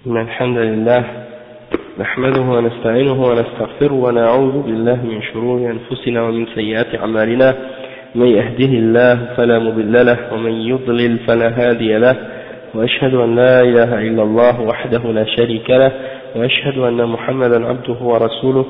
إن الحمد لله نحمده ونستعينه ونستغفره ونعوذ بالله من شرور أنفسنا ومن سيئات أعمالنا. من يهده الله فلا مضل له ومن يضلل فلا هادي له، وأشهد أن لا إله إلا الله وحده لا شريك له، وأشهد أن محمدا عبده ورسوله.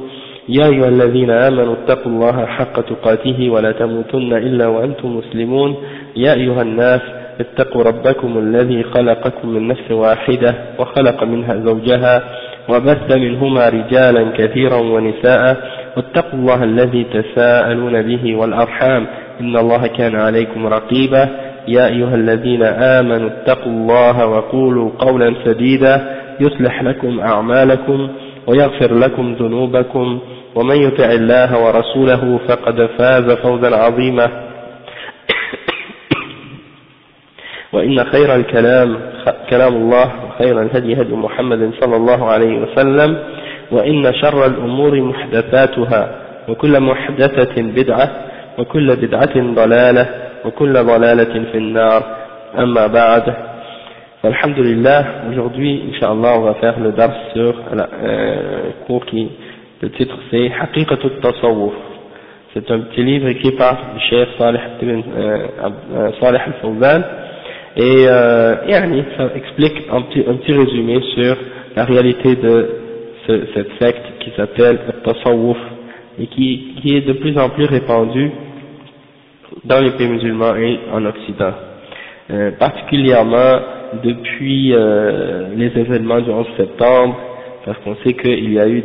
يا أيها الذين آمنوا اتقوا الله حق تقاته ولا تموتن إلا وأنتم مسلمون. يا أيها الناس اتقوا ربكم الذي خلقكم من نفس واحدة وخلق منها زوجها وبث منهما رجالا كثيرا ونساء، واتقوا الله الذي تساءلون به والأرحام إن الله كان عليكم رقيبا. يا أيها الذين آمنوا اتقوا الله وقولوا قولا سديدا يصلح لكم أعمالكم ويغفر لكم ذنوبكم، ومن يطع الله ورسوله فقد فاز فوزا عظيما. وإن خير الكلام كلام الله، وخير الهدي هدي محمد صلى الله عليه وسلم، وإن شر الأمور محدثاتها، وكل محدثة بدعة، وكل بدعة ضلالة، وكل ضلالة في النار. أما بعد، alhamdulillah, aujourd'hui, Inch'Allah, on va faire le dars sur cours qui, le titre c'est Haqiqatu Tasawwuf. C'est un petit livre écrit par le Cheikh Salih al-Fawzan, et ça explique un petit résumé sur la réalité de cette secte qui s'appelle le Tasawwuf et qui est de plus en plus répandue dans les pays musulmans et en Occident, particulièrement depuis les événements du 11 septembre, parce qu'on sait qu'il y a eu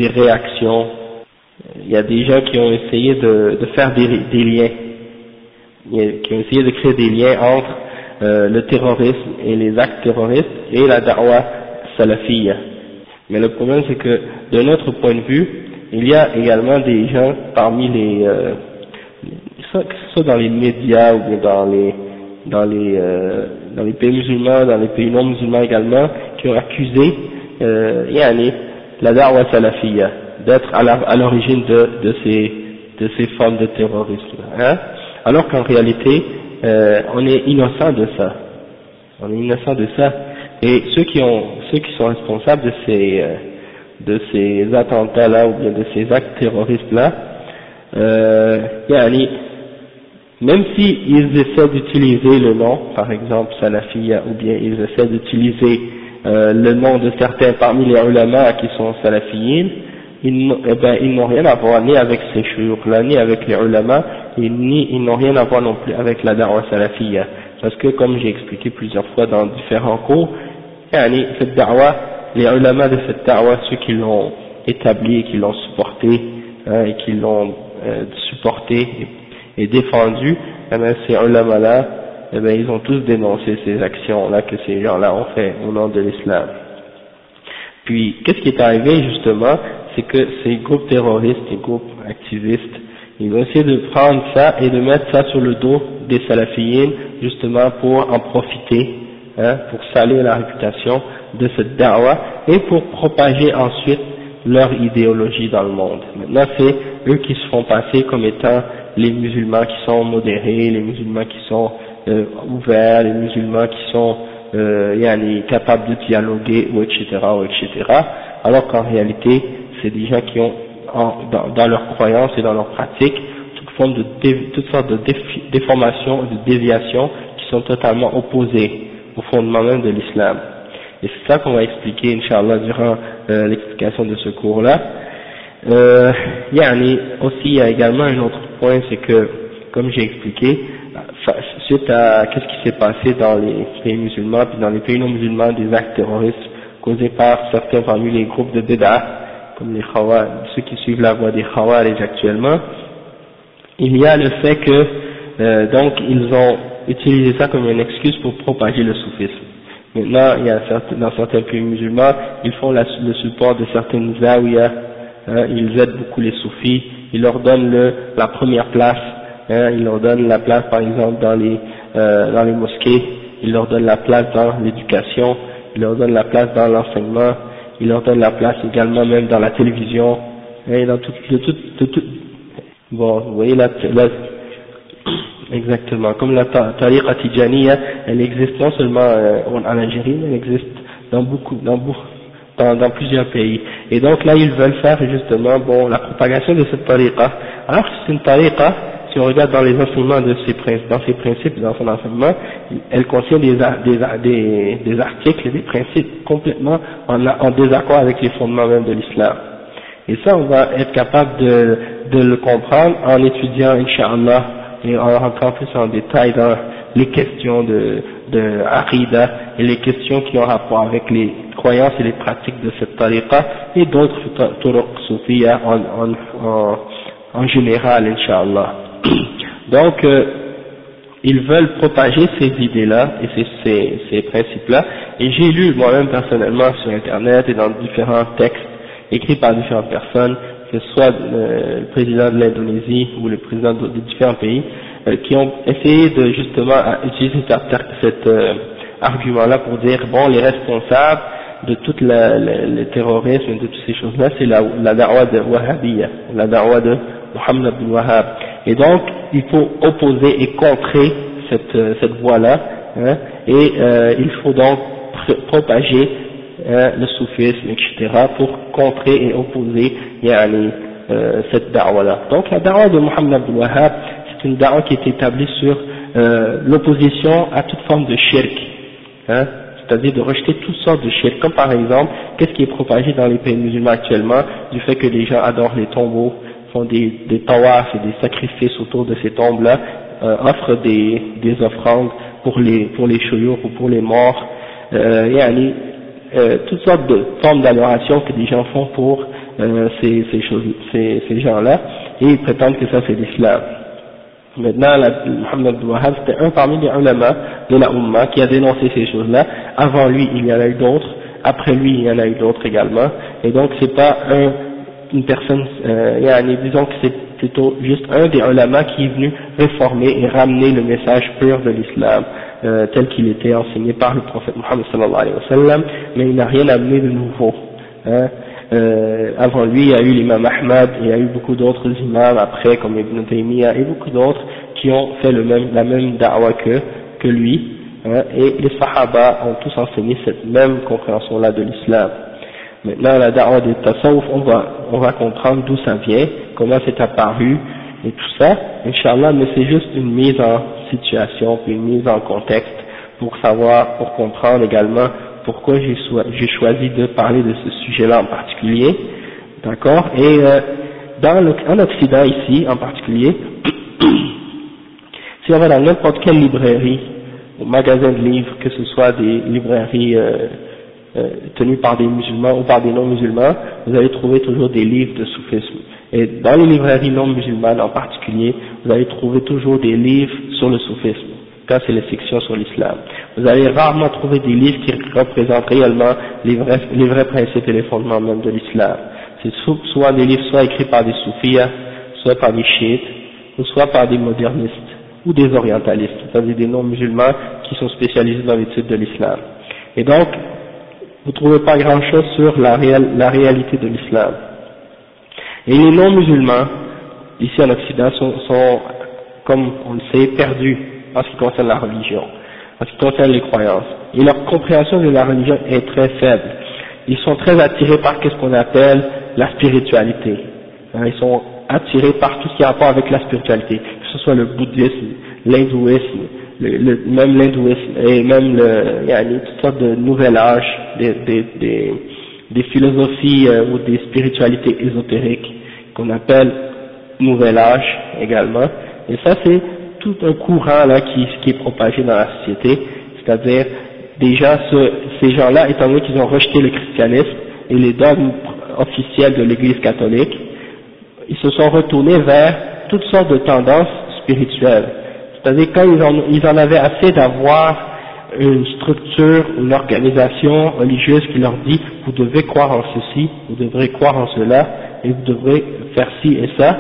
des réactions. Il y a des gens qui ont essayé de faire des liens, qui ont essayé de créer des liens entre le terrorisme et les actes terroristes et la da'wa salafiyya. Mais le problème, c'est que de notre point de vue, il y a également des gens parmi que ce soit dans les médias ou bien dans les pays musulmans, dans les pays non musulmans également, qui ont accusé la da'wa salafiyya d'être à l'origine de ces formes de terrorisme, alors qu'en réalité on est innocent de ça. On est innocent de ça, et ceux qui sont responsables de ces attentats là ou bien de ces actes terroristes là, même si ils essaient d'utiliser le nom, par exemple salafiyya, ou bien ils essaient d'utiliser le nom de certains parmi les ulama qui sont salafiyyin, ils n'ont rien à voir ni avec ces shuyukh-là, ni avec les ulama, ils n'ont rien à voir non plus avec la da'wa salafiyya. Parce que, comme j'ai expliqué plusieurs fois dans différents cours, cette da'wa, les ulama de cette da'wa, ceux qui l'ont établi, qui l'ont supporté, et qui l'ont supporté et défendu, ces ulama-là, ils ont tous dénoncé ces actions-là que ces gens-là ont fait au nom de l'islam. Puis, qu'est-ce qui est arrivé justement, c'est que ces groupes terroristes, ces groupes activistes, ils ont essayé de prendre ça et de mettre ça sur le dos des salafiyyin, justement pour en profiter, pour salir la réputation de cette da'wa et pour propager ensuite leur idéologie dans le monde. Maintenant, c'est eux qui se font passer comme étant les musulmans qui sont modérés, les musulmans qui sont ouverts, les musulmans qui sont capables de dialoguer, ou etc., alors qu'en réalité, c'est des gens qui ont dans leurs croyances et dans leurs pratiques toutes sortes de déformations, de déviations qui sont totalement opposées au fondement même de l'islam. Et c'est ça qu'on va expliquer, Inch'Allah, durant l'explication de ce cours-là. Aussi, il y a également un autre point, c'est que, comme j'ai expliqué, suite à qu'est-ce qui s'est passé dans les pays musulmans, puis dans les pays non musulmans, des actes terroristes causés par certains parmi les groupes de bid'ah, comme les Khawarij, ceux qui suivent la voie des Khawarij actuellement, il y a le fait que, donc, ils ont utilisé ça comme une excuse pour propager le soufisme. Maintenant, il y a dans certains pays musulmans, ils font le support de certaines zawiyas, ils aident beaucoup les soufis, ils leur donnent la première place, ils leur donnent la place par exemple dans les mosquées, ils leur donnent la place dans l'éducation, ils leur donnent la place dans l'enseignement, ils leur donnent la place également même dans la télévision, et dans tout bon, vous voyez là, exactement, comme la tariqa tijaniya, elle existe non seulement en Algérie, mais elle existe dans plusieurs pays. Et donc là, ils veulent faire justement, la propagation de cette tariqa. Alors que c'est une tariqa, si on regarde dans les enseignements dans ses principes, dans son enseignement, elle contient des articles et des principes complètement en désaccord avec les fondements même de l'islam. Et ça, on va être capable de le comprendre en étudiant, Inch'Allah, et en rentrant plus en détail dans les questions de Aqidah et les questions qui ont rapport avec les croyances et les pratiques de cette tariqa et d'autres turuq soufiyya en général, Inch'Allah. Donc, ils veulent propager ces idées-là et ces principes-là, et j'ai lu moi-même personnellement sur Internet et dans différents textes écrits par différentes personnes, que ce soit le président de l'Indonésie ou le président de différents pays, qui ont essayé de justement utiliser cet argument-là pour dire, les responsables de tout le terrorisme et de toutes ces choses-là, c'est la da'wa de Wahhabiyya, la da'wa de Muhammad ibn Wahhab. Et donc, il faut opposer et contrer cette voie-là, et il faut donc propager le soufisme, etc., pour contrer et opposer cette da'wa-là. Donc, la da'wa de Muhammad ibn Wahhab, c'est une da'wa qui est établie sur l'opposition à toute forme de shirk, c'est-à-dire de rejeter toutes sortes de shirk, comme par exemple, qu'est-ce qui est propagé dans les pays musulmans actuellement, du fait que les gens adorent les tombeaux, font des tawafs et des sacrifices autour de ces tombes-là, offrent des offrandes pour les chouyours ou pour les morts, toutes sortes de formes d'adoration que des gens font pour ces gens-là, et ils prétendent que ça c'est l'islam. Maintenant, Muhammad ibn Wahhab, c'était un parmi les ulama de la Ummah qui a dénoncé ces choses-là. Avant lui, il y en a eu d'autres. Après lui, il y en a eu d'autres également. Et donc, c'est pas une personne, disons que c'est plutôt juste un des ulama qui est venu réformer et ramener le message pur de l'islam, tel qu'il était enseigné par le prophète Muhammad sallallahu alayhi wa sallam, mais il n'a rien amené de nouveau. Avant lui, il y a eu l'imam Ahmad, il y a eu beaucoup d'autres imams après, comme Ibn Taymiyyah et beaucoup d'autres qui ont fait la même da'wa que lui, et les sahaba ont tous enseigné cette même compréhension-là de l'islam. Maintenant, la da'wa des tasawwuf, on va comprendre d'où ça vient, comment c'est apparu et tout ça, Inch'Allah, mais c'est juste une mise en situation, puis une mise en contexte pour comprendre également pourquoi j'ai choisi de parler de ce sujet-là en particulier, d'accord, et en Occident ici en particulier, si on va dans n'importe quelle librairie ou magasin de livres, que ce soit des librairies tenues par des musulmans ou par des non-musulmans, vous allez trouver toujours des livres de soufisme. Et dans les librairies non musulmanes en particulier, vous allez trouver toujours des livres sur le soufisme, quand c'est les sections sur l'islam. Vous allez rarement trouver des livres qui représentent réellement les vrais principes et les fondements même de l'islam. C'est soit des livres soit écrits par des soufis, soit par des chiites, ou soit par des modernistes, ou des orientalistes, c'est-à-dire des non-musulmans qui sont spécialisés dans l'étude de l'islam. Et donc, vous ne trouvez pas grand-chose sur la réalité de l'islam. Et les non-musulmans, ici en Occident, sont, comme on le sait, perdus en ce qui concerne la religion, en ce qui concerne les croyances. Et leur compréhension de la religion est très faible. Ils sont très attirés par ce qu'on appelle la spiritualité. Ils sont attirés par tout ce qui a rapport avec la spiritualité, que ce soit le bouddhisme, l'hindouisme, même l'hindouisme, et même toutes sortes de nouvel âge, des philosophies ou des spiritualités ésotériques qu'on appelle nouvel âge également. Et ça c'est tout un courant là qui est propagé dans la société, c'est-à-dire ces gens-là, étant donné qu'ils ont rejeté le christianisme et les dogmes officiels de l'Église catholique, ils se sont retournés vers toutes sortes de tendances spirituelles. C'est-à-dire quand ils en avaient assez d'avoir une structure, une organisation religieuse qui leur dit vous devez croire en ceci, vous devrez croire en cela, et vous devrez faire ci et ça.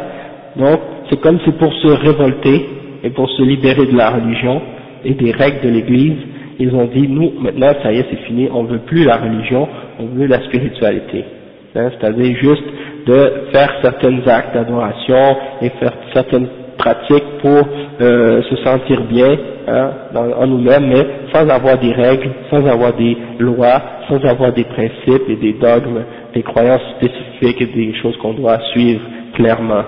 Donc c'est comme si pour se révolter et pour se libérer de la religion et des règles de l'Église, ils ont dit nous maintenant ça y est c'est fini, on veut plus la religion, on veut la spiritualité. C'est-à-dire juste de faire certains actes d'adoration et faire certaines pratique pour se sentir bien en nous-mêmes, mais sans avoir des règles, sans avoir des lois, sans avoir des principes et des dogmes, des croyances spécifiques et des choses qu'on doit suivre clairement.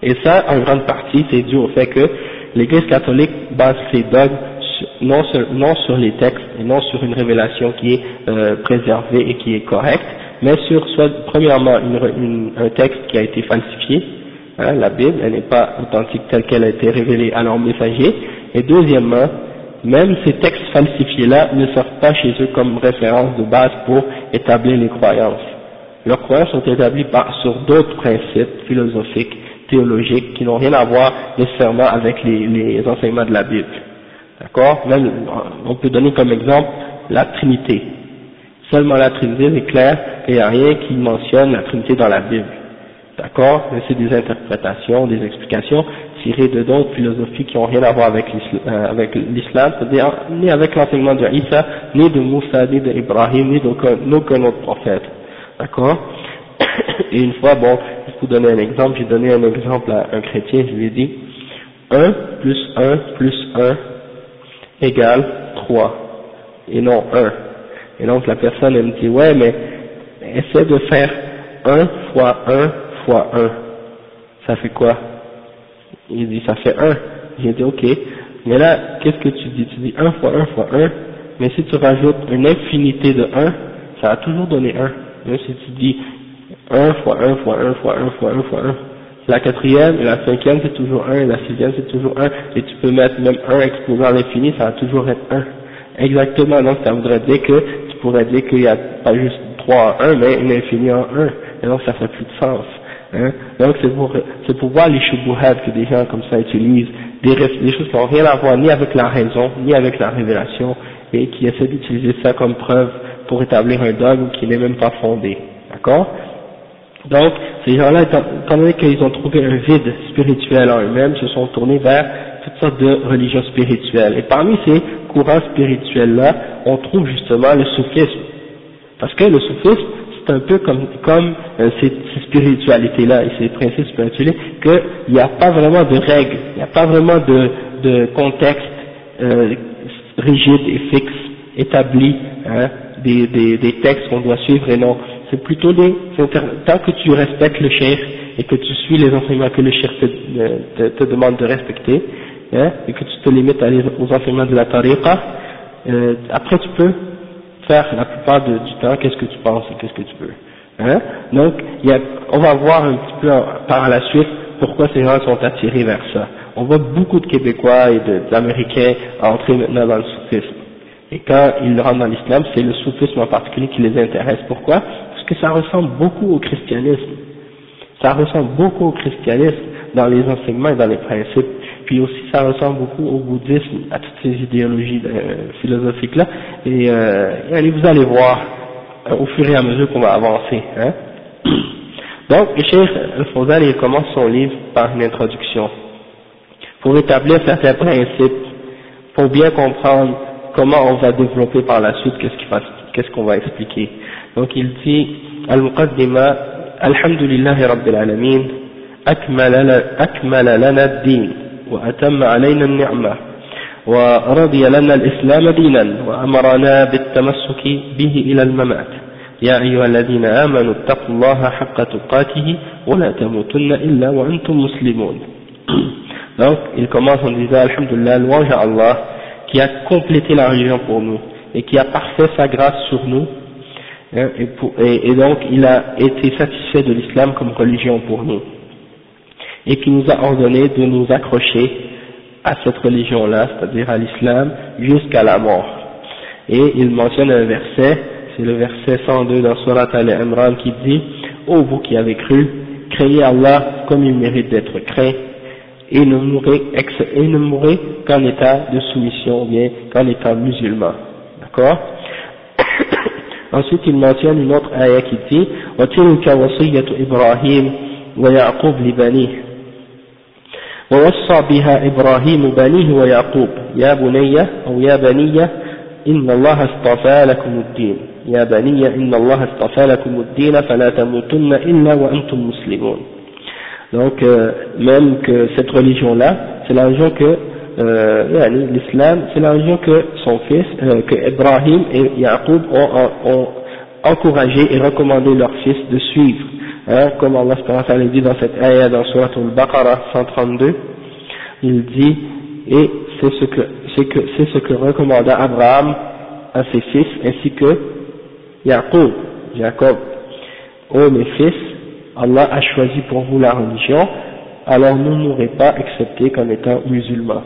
Et ça, en grande partie, c'est dû au fait que l'Église catholique base ses dogmes non sur les textes et non sur une révélation qui est préservée et qui est correcte, mais sur premièrement un texte qui a été falsifié, la Bible, elle n'est pas authentique telle qu'elle a été révélée à leurs messagers, et deuxièmement, même ces textes falsifiés-là ne servent pas chez eux comme référence de base pour établir les croyances. Leurs croyances sont établies sur d'autres principes philosophiques, théologiques, qui n'ont rien à voir nécessairement avec les enseignements de la Bible. D'accord? Même, on peut donner comme exemple la Trinité. Seulement la Trinité, c'est clair qu'il n'y a rien qui mentionne la Trinité dans la Bible. D'accord? Mais c'est des interprétations, des explications tirées de d'autres philosophies qui n'ont rien à voir avec l'islam, c'est-à-dire ni avec l'enseignement de Isa, ni de Moussa, ni d'Ibrahim, ni d'aucun autre prophète. D'accord? Et une fois, bon, je vais vous donner un exemple, j'ai donné un exemple à un chrétien, je lui ai dit 1 plus 1 plus 1 égale 3, et non 1. Et donc la personne, elle me dit, ouais, mais essaie de faire 1 fois 1 fois 1. Ça fait quoi? Il dit, ça fait 1. J'ai dit, ok. Mais là, qu'est-ce que tu dis? Tu dis 1 fois 1 fois 1. Mais si tu rajoutes une infinité de 1, ça va toujours donner 1. Même si tu dis 1 fois 1 fois 1 fois 1 fois 1 fois 1. La quatrième et la cinquième, c'est toujours 1. Et la sixième, c'est toujours 1. Et tu peux mettre même 1 exposé à l'infini, ça va toujours être 1. Exactement. Donc ça voudrait dire que tu pourrais dire qu'il n'y a pas juste 3 en 1, mais une infinie en 1. Et donc ça fait plus de sens. Hein? Donc c'est pour voir les shubuhat que des gens comme ça utilisent, des choses qui n'ont rien à voir ni avec la raison, ni avec la révélation, et qui essaient d'utiliser ça comme preuve pour établir un dogme qui n'est même pas fondé. D'accord? Donc, ces gens-là, étant donné qu'ils ont trouvé un vide spirituel en eux-mêmes, se sont tournés vers toutes sortes de religions spirituelles. Et parmi ces courants spirituels-là, on trouve justement le soufisme. Parce que le soufisme, c'est un peu comme ces spiritualités-là et ces principes spirituels, qu'il n'y a pas vraiment de règles, il n'y a pas vraiment de contexte rigide et fixe, établi, hein, des textes qu'on doit suivre et non. C'est plutôt tant que tu respectes le cheikh et que tu suis les enseignements que le cheikh te demande de respecter, hein, et que tu te limites aux enseignements de la tariqa, après tu peux faire la plupart du temps qu'est-ce que tu penses et qu'est-ce que tu veux. Hein. Donc, on va voir un petit peu par la suite pourquoi ces gens sont attirés vers ça. On voit beaucoup de Québécois et d'Américains entrer maintenant dans le soufisme. Et quand ils rentrent dans l'islam, c'est le soufisme en particulier qui les intéresse. Pourquoi? Parce que ça ressemble beaucoup au christianisme. Ça ressemble beaucoup au christianisme dans les enseignements et dans les principes. Puis aussi, ça ressemble beaucoup au bouddhisme, à toutes ces idéologies philosophiques-là. Et vous allez voir au fur et à mesure qu'on va avancer. Hein. Donc, le Cheikh Al-Fawzan, il commence son livre par une introduction. Pour établir certains principes, pour bien comprendre comment on va développer par la suite, qu'est-ce qu'on va expliquer. Donc il dit, Al-Muqaddima, Alhamdulillahi Rabbil Alamin, أكمل لنا الدين وأتم علينا النعمة ورضي لنا الإسلام دينا وأمرنا بالتمسك به إلى الممات يا أيها الذين آمنوا اتقوا الله حق تقاته ولا تموتن إلا وأنتم مسلمون. Donc il commence en disant Alhamdulillah, louange à Allah qui a complété la religion pour nous et qui a parfait sa grâce sur nous, hein, et donc il a été satisfait de l'islam comme religion pour nous et qui nous a ordonné de nous accrocher à cette religion-là, c'est-à-dire à l'islam, jusqu'à la mort. Et il mentionne un verset, c'est le verset 102 dans Surat Al-Imran qui dit « Ô vous qui avez cru, craignez Allah comme il mérite d'être craint, et ne mourrez qu'en état de soumission, ou bien qu'en état musulman. » D'accord? Ensuite il mentionne une autre ayah qui dit « وَتِلْكَ وَصِيَّةُ إِبْرَاهِيمَ وَيَعْقُوبَ لِبَنِيهِ ووصى بها إبراهيم بنيه ويعقوب يا بني أو يا بني إن الله اصطفى لكم الدين يا بني إن الله اصطفى لكم الدين فلا تموتن إلا وأنتم مسلمون. Donc même que cette religion-là, c'est la religion que l'islam, c'est la religion que son fils, que Ibrahim et Yaqub ont encouragé et recommandé leur fils de suivre, hein, comme Allah subhanahu wa ta'ala dit dans cette ayah dans Surah Al-Baqarah 132, il dit, et c'est ce que recommanda Abraham à ses fils ainsi que Jacob. Ô mes fils, Allah a choisi pour vous la religion, alors nous n'aurez pas accepté comme étant musulmans.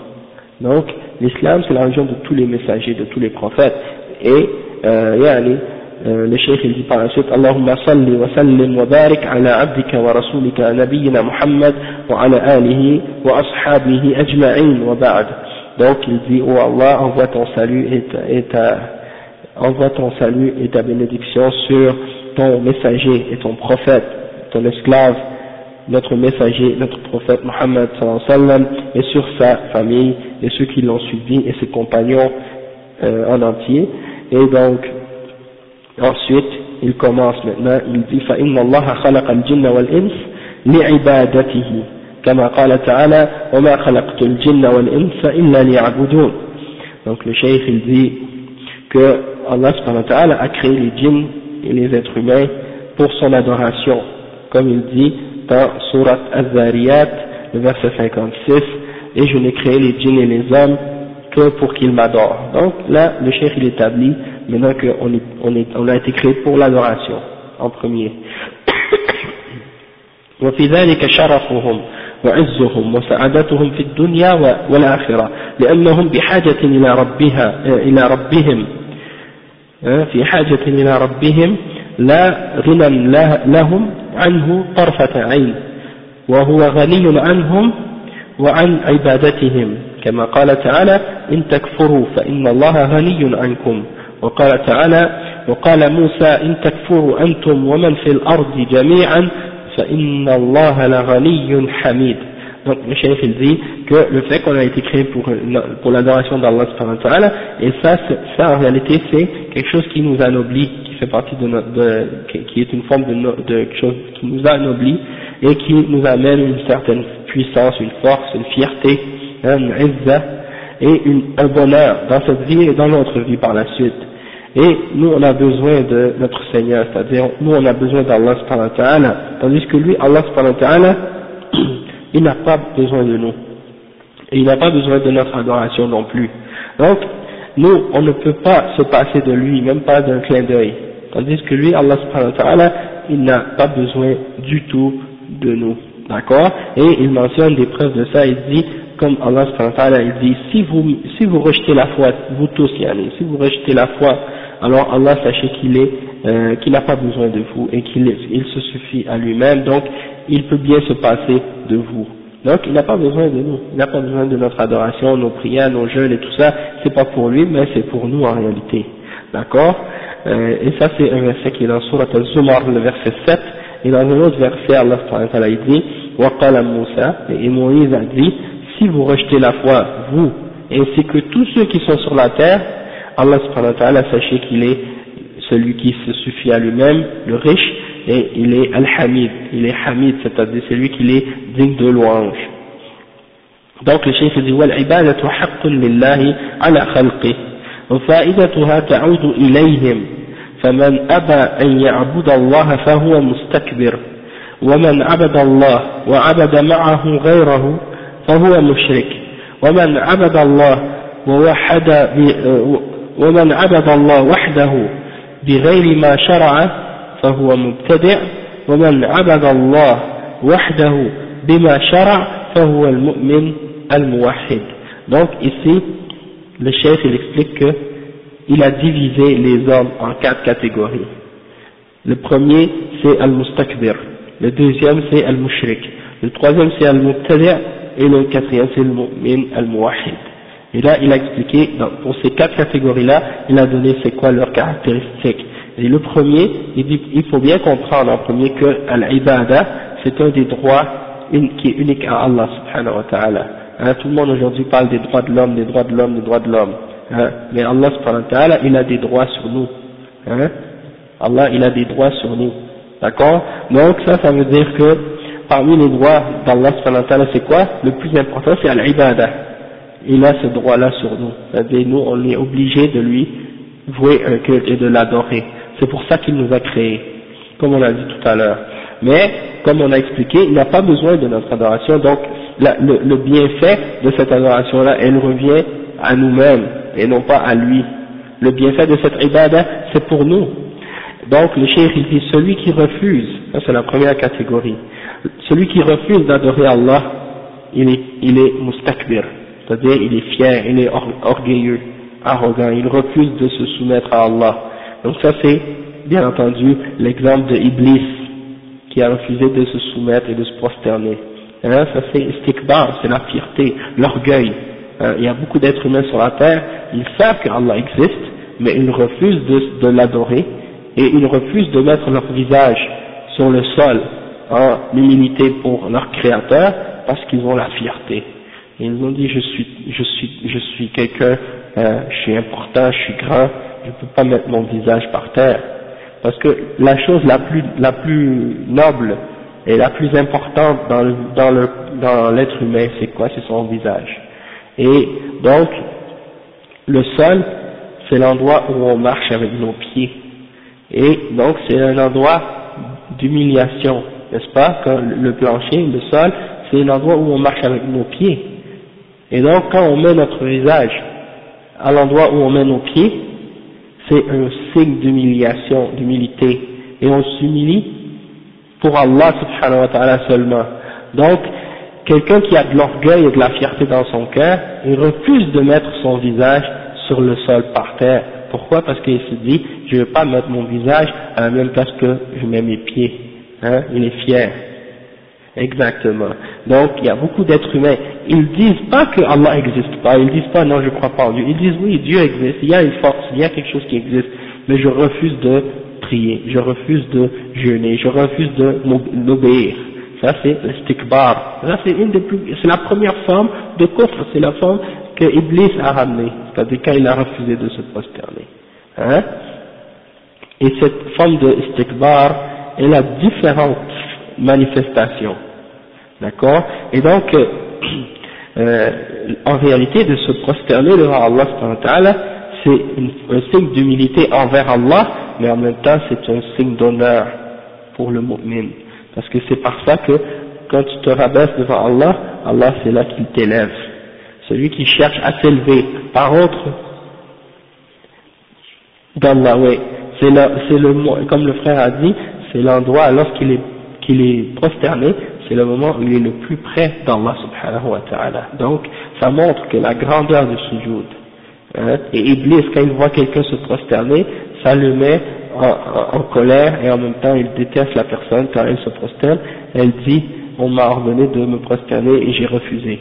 Donc l'islam c'est la religion de tous les messagers, de tous les prophètes, et le cheikh il dit par la suite Allahumma salli wa sallim wa barik ala abdika wa rasulika nabiyyina Muhammad wa ala alihi wa ashabihi ajma'in wa ba'd. Donc il dit oh Allah, envoie ton salut et ta bénédiction sur ton messager et ton prophète, ton esclave, notre messager, notre prophète Muhammad sallallahu alayhi wa sallam, et sur sa famille et ceux qui l'ont suivi et ses compagnons en entier. Et donc ensuite il commence maintenant, il dit فَإِنَّ اللَّهَ خَلَقَ الْجِنَّ وَالْإِنسَ لِعِبَادَتِهِ كما قال تعالى وما خلقت الجن والإنس إلا ليعبدون. Donc le cheikh il dit que Allah subhanahu wa ta'ala a créé les djinns et les êtres humains pour son adoration, comme il dit dans Surat Az-Zariyat, le verset 56, et je n'ai créé les djinns et les hommes que pour qu'ils m'adorent. Donc là le cheikh il établit maintenant qu'on a été créé pour l'adoration en premier. وفي ذلك شرفهم وعزهم وسعادتهم في الدنيا والآخرة لأنهم بحاجة إلى ربهم في حاجة إلى ربهم لا غنى لهم عنه طرفة عين وهو غني عنهم وعن عبادتهم كما قال تعالى إن تكفروا فإن الله غني عنكم وقال تعالى وقال موسى إن تكفروا أنتم ومن في الأرض جميعا فإن الله لغني حميد. Donc le cheikh il dit que le fait qu'on a été créé pour l'adoration d'Allah subhanahu wa ta'ala, et ça en réalité c'est quelque chose qui nous anoblit, qui fait partie qui est une forme de quelque chose qui nous anoblit et qui nous amène une certaine puissance, une force, une fierté, une izza et un bonheur dans cette vie et dans notre vie par la suite. Et nous on a besoin de notre Seigneur, c'est-à-dire nous on a besoin d'Allah subhanahu wa ta'ala, tandis que lui, Allah subhanahu wa ta'ala, il n'a pas besoin de nous, et il n'a pas besoin de notre adoration non plus. Donc nous on ne peut pas se passer de lui, même pas d'un clin d'œil, tandis que lui, Allah subhanahu wa ta'ala, il n'a pas besoin du tout de nous, d'accord? Et il mentionne des preuves de ça, il dit, comme Allah subhanahu wa ta'ala, il dit, si vous rejetez la foi, vous tous, si vous rejetez la foi, alors Allah, sachez qu'il n'a pas besoin de vous et qu'il se suffit à lui-même, donc il peut bien se passer de vous. Donc il n'a pas besoin de nous, il n'a pas besoin de notre adoration, nos prières, nos jeûnes et tout ça, c'est pas pour lui, mais c'est pour nous en réalité. D'accord? Et ça c'est un verset qui est dans Surat Al-Zumar, le verset 7, et dans un autre verset, Allah subhanahu wa ta'ala il dit, وَقَالَ Moussa, et Moïse a dit, si vous rejetez la foi, vous, ainsi que tous ceux qui sont sur la terre, Allah subhanahu wa ta'ala, sachez qu'il est celui qui se suffit à lui-même, le riche, et il est Al-Hamid, il est Hamid, c'est-à-dire celui qui est digne de louange. Donc le cheikh dit وَالْعِبَادَةُ حَقٌّ لِلَّهِ عَلَى خَلْقِهِ وَفَائِدَتُهَا تَعُودُ إِلَيْهِمْ فَمَنْ أَبَى أَنْ يَعْبُدَ اللَّهَ فَهُوَ مُسْتَكْبِرٌ وَمَنْ عَبَدَ اللَّهَ وَعَبَدَ مَعَهُ غَيْرَهُ فهو مشرك ومن عبد الله وحده بغير ما شرع فهو مبتدع ومن عبد الله وحده بما شرع فهو المؤمن الموحد. Donc ici le cheikh il explique que il a divisé les hommes en 4 catégories. Le premier c'est al-mustakbir, le deuxième c'est al-mushrik, le troisième c'est al-mubtadi' et le quatrième c'est le mu'min al-muwahhid. Et là il a expliqué, pour ces 4 catégories-là, il a donné c'est quoi leurs caractéristiques. Et le premier, il dit, il faut bien comprendre en premier que al-ibada, c'est un des droits qui est unique à Allah subhanahu wa ta'ala. Hein, tout le monde aujourd'hui parle des droits de l'homme, des droits de l'homme, des droits de l'homme. Hein, mais Allah subhanahu wa ta'ala, il a des droits sur nous. Hein, Allah, il a des droits sur nous. D'accord? Donc ça veut dire que parmi les droits d'Allah subhanahu wa ta'ala, c'est quoi? Le plus important, c'est al-ibadah. Il a ce droit-là sur nous. C'est-à-dire, nous, on est obligé de lui vouer un culte et de l'adorer. C'est pour ça qu'il nous a créés, comme on a dit tout à l'heure. Mais, comme on a expliqué, il n'a pas besoin de notre adoration, donc le bienfait de cette adoration-là, elle revient à nous-mêmes, et non pas à lui. Le bienfait de cette ibadah, c'est pour nous. Donc, le cheikh, il dit, celui qui refuse, ça c'est la première catégorie, celui qui refuse d'adorer Allah, il est mustakbir, c'est-à-dire il est fier, il est orgueilleux, arrogant, il refuse de se soumettre à Allah. Donc ça c'est, bien entendu, l'exemple de Iblis, qui a refusé de se soumettre et de se prosterner. Hein, ça c'est istikbar, c'est la fierté, l'orgueil. Il y a beaucoup d'êtres humains sur la terre, ils savent qu'Allah existe, mais ils refusent de l'adorer, et ils refusent de mettre leur visage sur le sol en humilité pour leur créateur, parce qu'ils ont la fierté. Et ils ont dit, je suis quelqu'un, je suis important, je suis grand, je ne peux pas mettre mon visage par terre. Parce que la chose la plus noble et la plus importante dans l'être humain, c'est quoi? C'est son visage. Et donc, le sol, c'est l'endroit où on marche avec nos pieds. Et donc, c'est un endroit d'humiliation, n'est-ce pas? Quand le plancher, le sol, c'est l'endroit où on marche avec nos pieds. Et donc, quand on met notre visage à l'endroit où on met nos pieds, c'est un signe d'humiliation, d'humilité. Et on s'humilie pour Allah subhanahu wa ta'ala seulement. Donc, quelqu'un qui a de l'orgueil et de la fierté dans son cœur, il refuse de mettre son visage sur le sol par terre. Pourquoi? Parce qu'il se dit, je ne vais pas mettre mon visage à la même place que je mets mes pieds. Hein? Il est fier. Exactement. Donc, il y a beaucoup d'êtres humains. Ils disent pas que Allah n'existe pas. Ils disent pas non, je crois pas en Dieu. Ils disent oui, Dieu existe. Il y a une force, il y a quelque chose qui existe. Mais je refuse de prier. Je refuse de jeûner. Je refuse de l'obéir. Ça, c'est l'istikbar. Ça, c'est la première forme de kufr. C'est la forme que Iblis a ramenée. C'est-à-dire quand il a refusé de se prosterner. Hein? Et cette forme de istikbar, elle a différentes manifestations. D'accord? Et donc, en réalité, de se prosterner devant Allah subhanahu wa ta'ala, c'est un signe d'humilité envers Allah, mais en même temps, c'est un signe d'honneur pour le mu'min. Parce que c'est par ça que, quand tu te rabaisses devant Allah, Allah c'est là qu'il t'élève. Celui qui cherche à s'élever par autre d'Allah, oui, comme le frère a dit, c'est l'endroit lorsqu'il est prosterné, c'est le moment où il est le plus près d'Allah subhanahu wa ta'ala. Donc, ça montre que la grandeur du sujoud, hein, et Iblis, quand il voit quelqu'un se prosterner, ça le met en colère, et en même temps il déteste la personne. Quand elle se prosterne, elle dit, on m'a ordonné de me prosterner et j'ai refusé.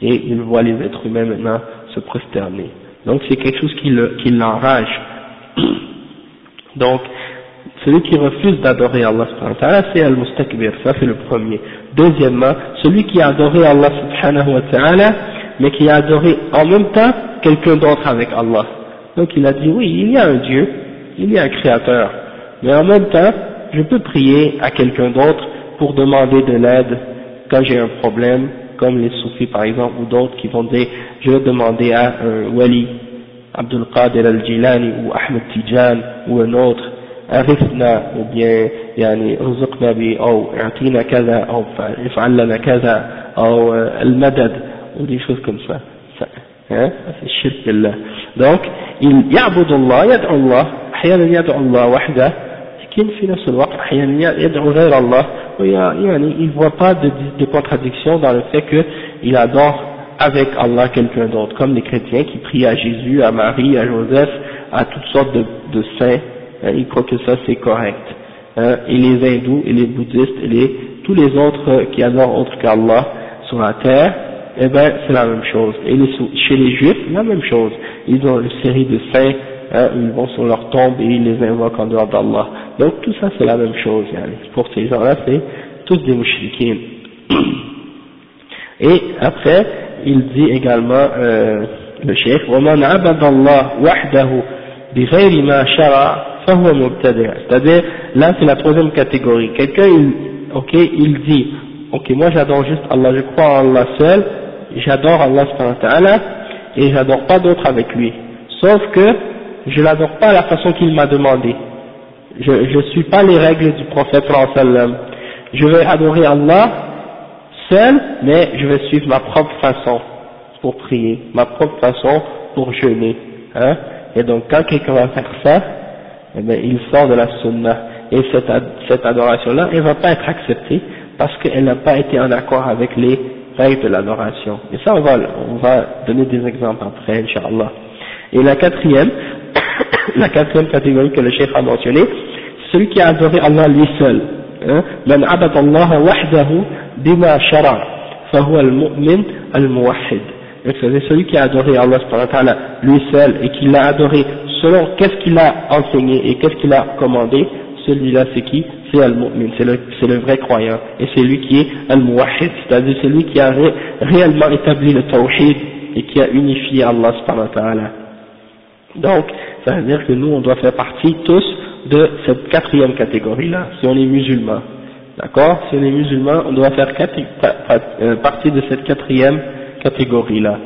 Et il voit les êtres humains maintenant se prosterner. Donc c'est quelque chose qui l'enrage. Donc, celui qui refuse d'adorer Allah subhanahu wa ta'ala, c'est al-mustakbir, ça c'est le premier. Deuxièmement, celui qui a adoré Allah subhanahu wa ta'ala, mais qui a adoré en même temps quelqu'un d'autre avec Allah. Donc il a dit, oui, il y a un Dieu, il y a un créateur, mais en même temps, je peux prier à quelqu'un d'autre pour demander de l'aide quand j'ai un problème, comme les soufis par exemple, ou d'autres qui vont dire, je vais demander à un wali, Abdul Qadir al-Jilani, ou Ahmed Tijan, ou un autre, عرفنا ou bien يعني رزقنا به أو اعطينا كذا أو افعل لنا كذا أو المدد ou des choses comme ça. Hein? C'est shirk billah. Donc il يعبد الله يدعو الله أحيانا يدعو الله وحده لكن في نفس الوقت أحيانا يدعو غير الله يعني il ne voit pas de contradiction dans le fait qu'il adore avec Allah quelqu'un d'autre, comme les chrétiens qui prient à Jésus, à Marie, à Joseph, à toutes sortes de saints. Ils croient que ça c'est correct. Et les hindous et les bouddhistes et tous les autres qui adorent autre qu'Allah sur la terre, eh ben c'est la même chose. Et chez les juifs, la même chose. Ils ont une série de saints, ils vont sur leur tombe et ils les invoquent en dehors d'Allah. Donc tout ça c'est la même chose. Pour ces gens-là, c'est tous des mouchriquins. Et après, il dit également, le cheikh, وَمَنْ عَبَدَ اللَّهُ وَحْدَهُ بِغَيْرِ مَا شَرَعَ فهو مبتدع. C'est-à-dire, là c'est la troisième catégorie. Quelqu'un, il dit, ok, moi j'adore juste Allah, je crois en Allah seul, j'adore Allah subhanahu wa ta'ala, et j'adore pas d'autre avec lui. Sauf que je l'adore pas à la façon qu'il m'a demandé. Je suis pas les règles du prophète sallallahu alayhi wa sallam. Je vais adorer Allah seul, mais je vais suivre ma propre façon pour prier, ma propre façon pour jeûner. Hein? Et donc quand quelqu'un va faire ça, eh bien, il sort de la sunna. Et cette adoration-là, elle va pas être acceptée parce qu'elle n'a pas été en accord avec les règles de l'adoration. Et ça, on va donner des exemples après, Inch'Allah. Et la quatrième catégorie que le cheikh a mentionné, c'est celui qui a adoré Allah lui seul. Man abada Allah wahdahu bima shara, fahuwa al-mu'min al-muwahhid. C'est celui qui a adoré Allah subhanahu wa ta'ala lui seul et qui l'a adoré selon qu'est-ce qu'il a enseigné et qu'est-ce qu'il a commandé. Celui-là c'est qui? C'est al-mu'min, c'est le vrai croyant, et c'est lui qui est al-muwahhid, c'est-à-dire celui qui a réellement établi le tawhid et qui a unifié Allah subhanahu wa ta'ala. Donc, ça veut dire que nous on doit faire partie tous de cette quatrième catégorie-là, si on est musulman. D'accord? Si on est musulman, on doit faire partie de cette quatrième catégorie-là.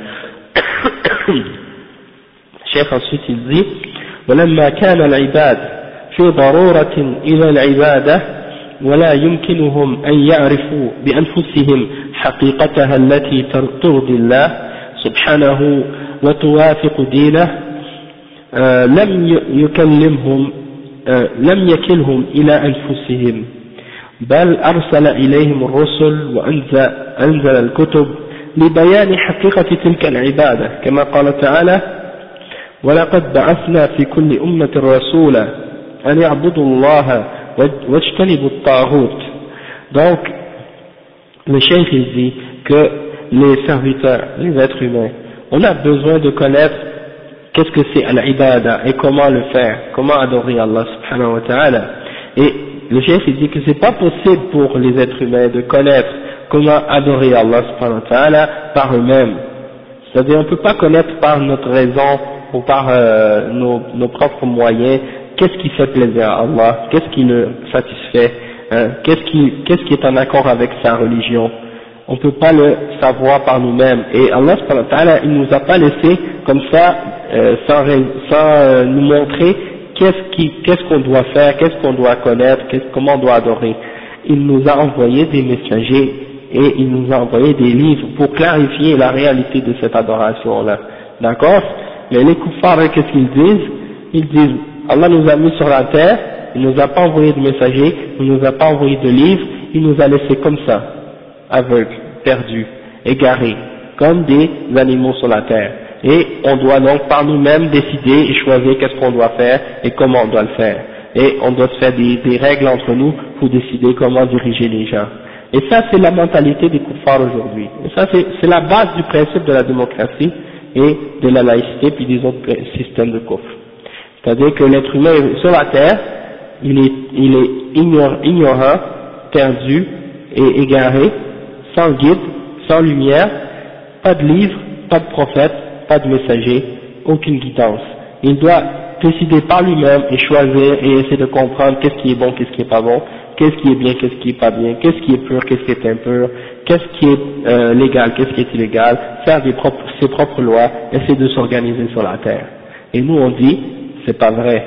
Cheikh ensuite il dit وَلَمَّا كَانَ الْعِبَادِ في ضرورة إلى العبادة ولا يمكنهم أن يعرفوا بأنفسهم حقيقتها التي ترضي الله سبحانه وتوافق دينه لم يكلهم إلى أنفسهم بل أرسل إليهم الرسل وأنزل الكتب لبيان حقيقة تلك العبادة كما قال تعالى ولقد بعثنا في كل أمة رسولا أن يعبدوا الله واجتنبوا الطاغوت. Donc le cheikh il dit que les serviteurs, les êtres humains, on a besoin de connaître qu'est-ce que c'est al-ibada et comment le faire, comment adorer Allah subhanahu wa ta'ala. Et le cheikh il dit que c'est pas possible pour les êtres humains de connaître comment adorer Allah subhanahu wa ta'ala par eux-mêmes. C'est-à-dire on peut pas connaître par notre raison ou par nos propres moyens qu'est-ce qui fait plaisir à Allah, qu'est-ce qui le satisfait, qu'est-ce qui est en accord avec sa religion. On ne peut pas le savoir par nous-mêmes. Et Allah subhanahu wa ta'ala, il nous a pas laissé comme ça, sans nous montrer qu'est-ce qu'on doit faire, qu'est-ce qu'on doit connaître, comment on doit adorer. Il nous a envoyé des messagers et il nous a envoyé des livres pour clarifier la réalité de cette adoration-là. D'accord? Mais les kuffars, qu'est-ce qu'ils disent? Ils disent, Allah nous a mis sur la terre, il nous a pas envoyé de messagers, il nous a pas envoyé de livres, il nous a laissé comme ça, aveugles, perdus, égarés, comme des animaux sur la terre. Et on doit donc par nous-mêmes décider et choisir qu'est-ce qu'on doit faire et comment on doit le faire. Et on doit se faire des règles entre nous pour décider comment diriger les gens. Et ça c'est la mentalité des kuffars aujourd'hui. Et ça c'est la base du principe de la démocratie et de la laïcité puis des autres systèmes de kufr. C'est-à-dire que l'être humain sur la terre, il est ignorant, perdu et égaré, sans guide, sans lumière, pas de livre, pas de prophète, pas de messager, aucune guidance. Il doit décider par lui-même et choisir et essayer de comprendre qu'est-ce qui est bon, qu'est-ce qui est pas bon, qu'est-ce qui est bien, qu'est-ce qui est pas bien, qu'est-ce qui est pur, qu'est-ce qui est impur, qu'est-ce qui est légal, qu'est-ce qui est illégal, faire ses propres lois, essayer de s'organiser sur la terre. Et nous on dit, c'est pas vrai.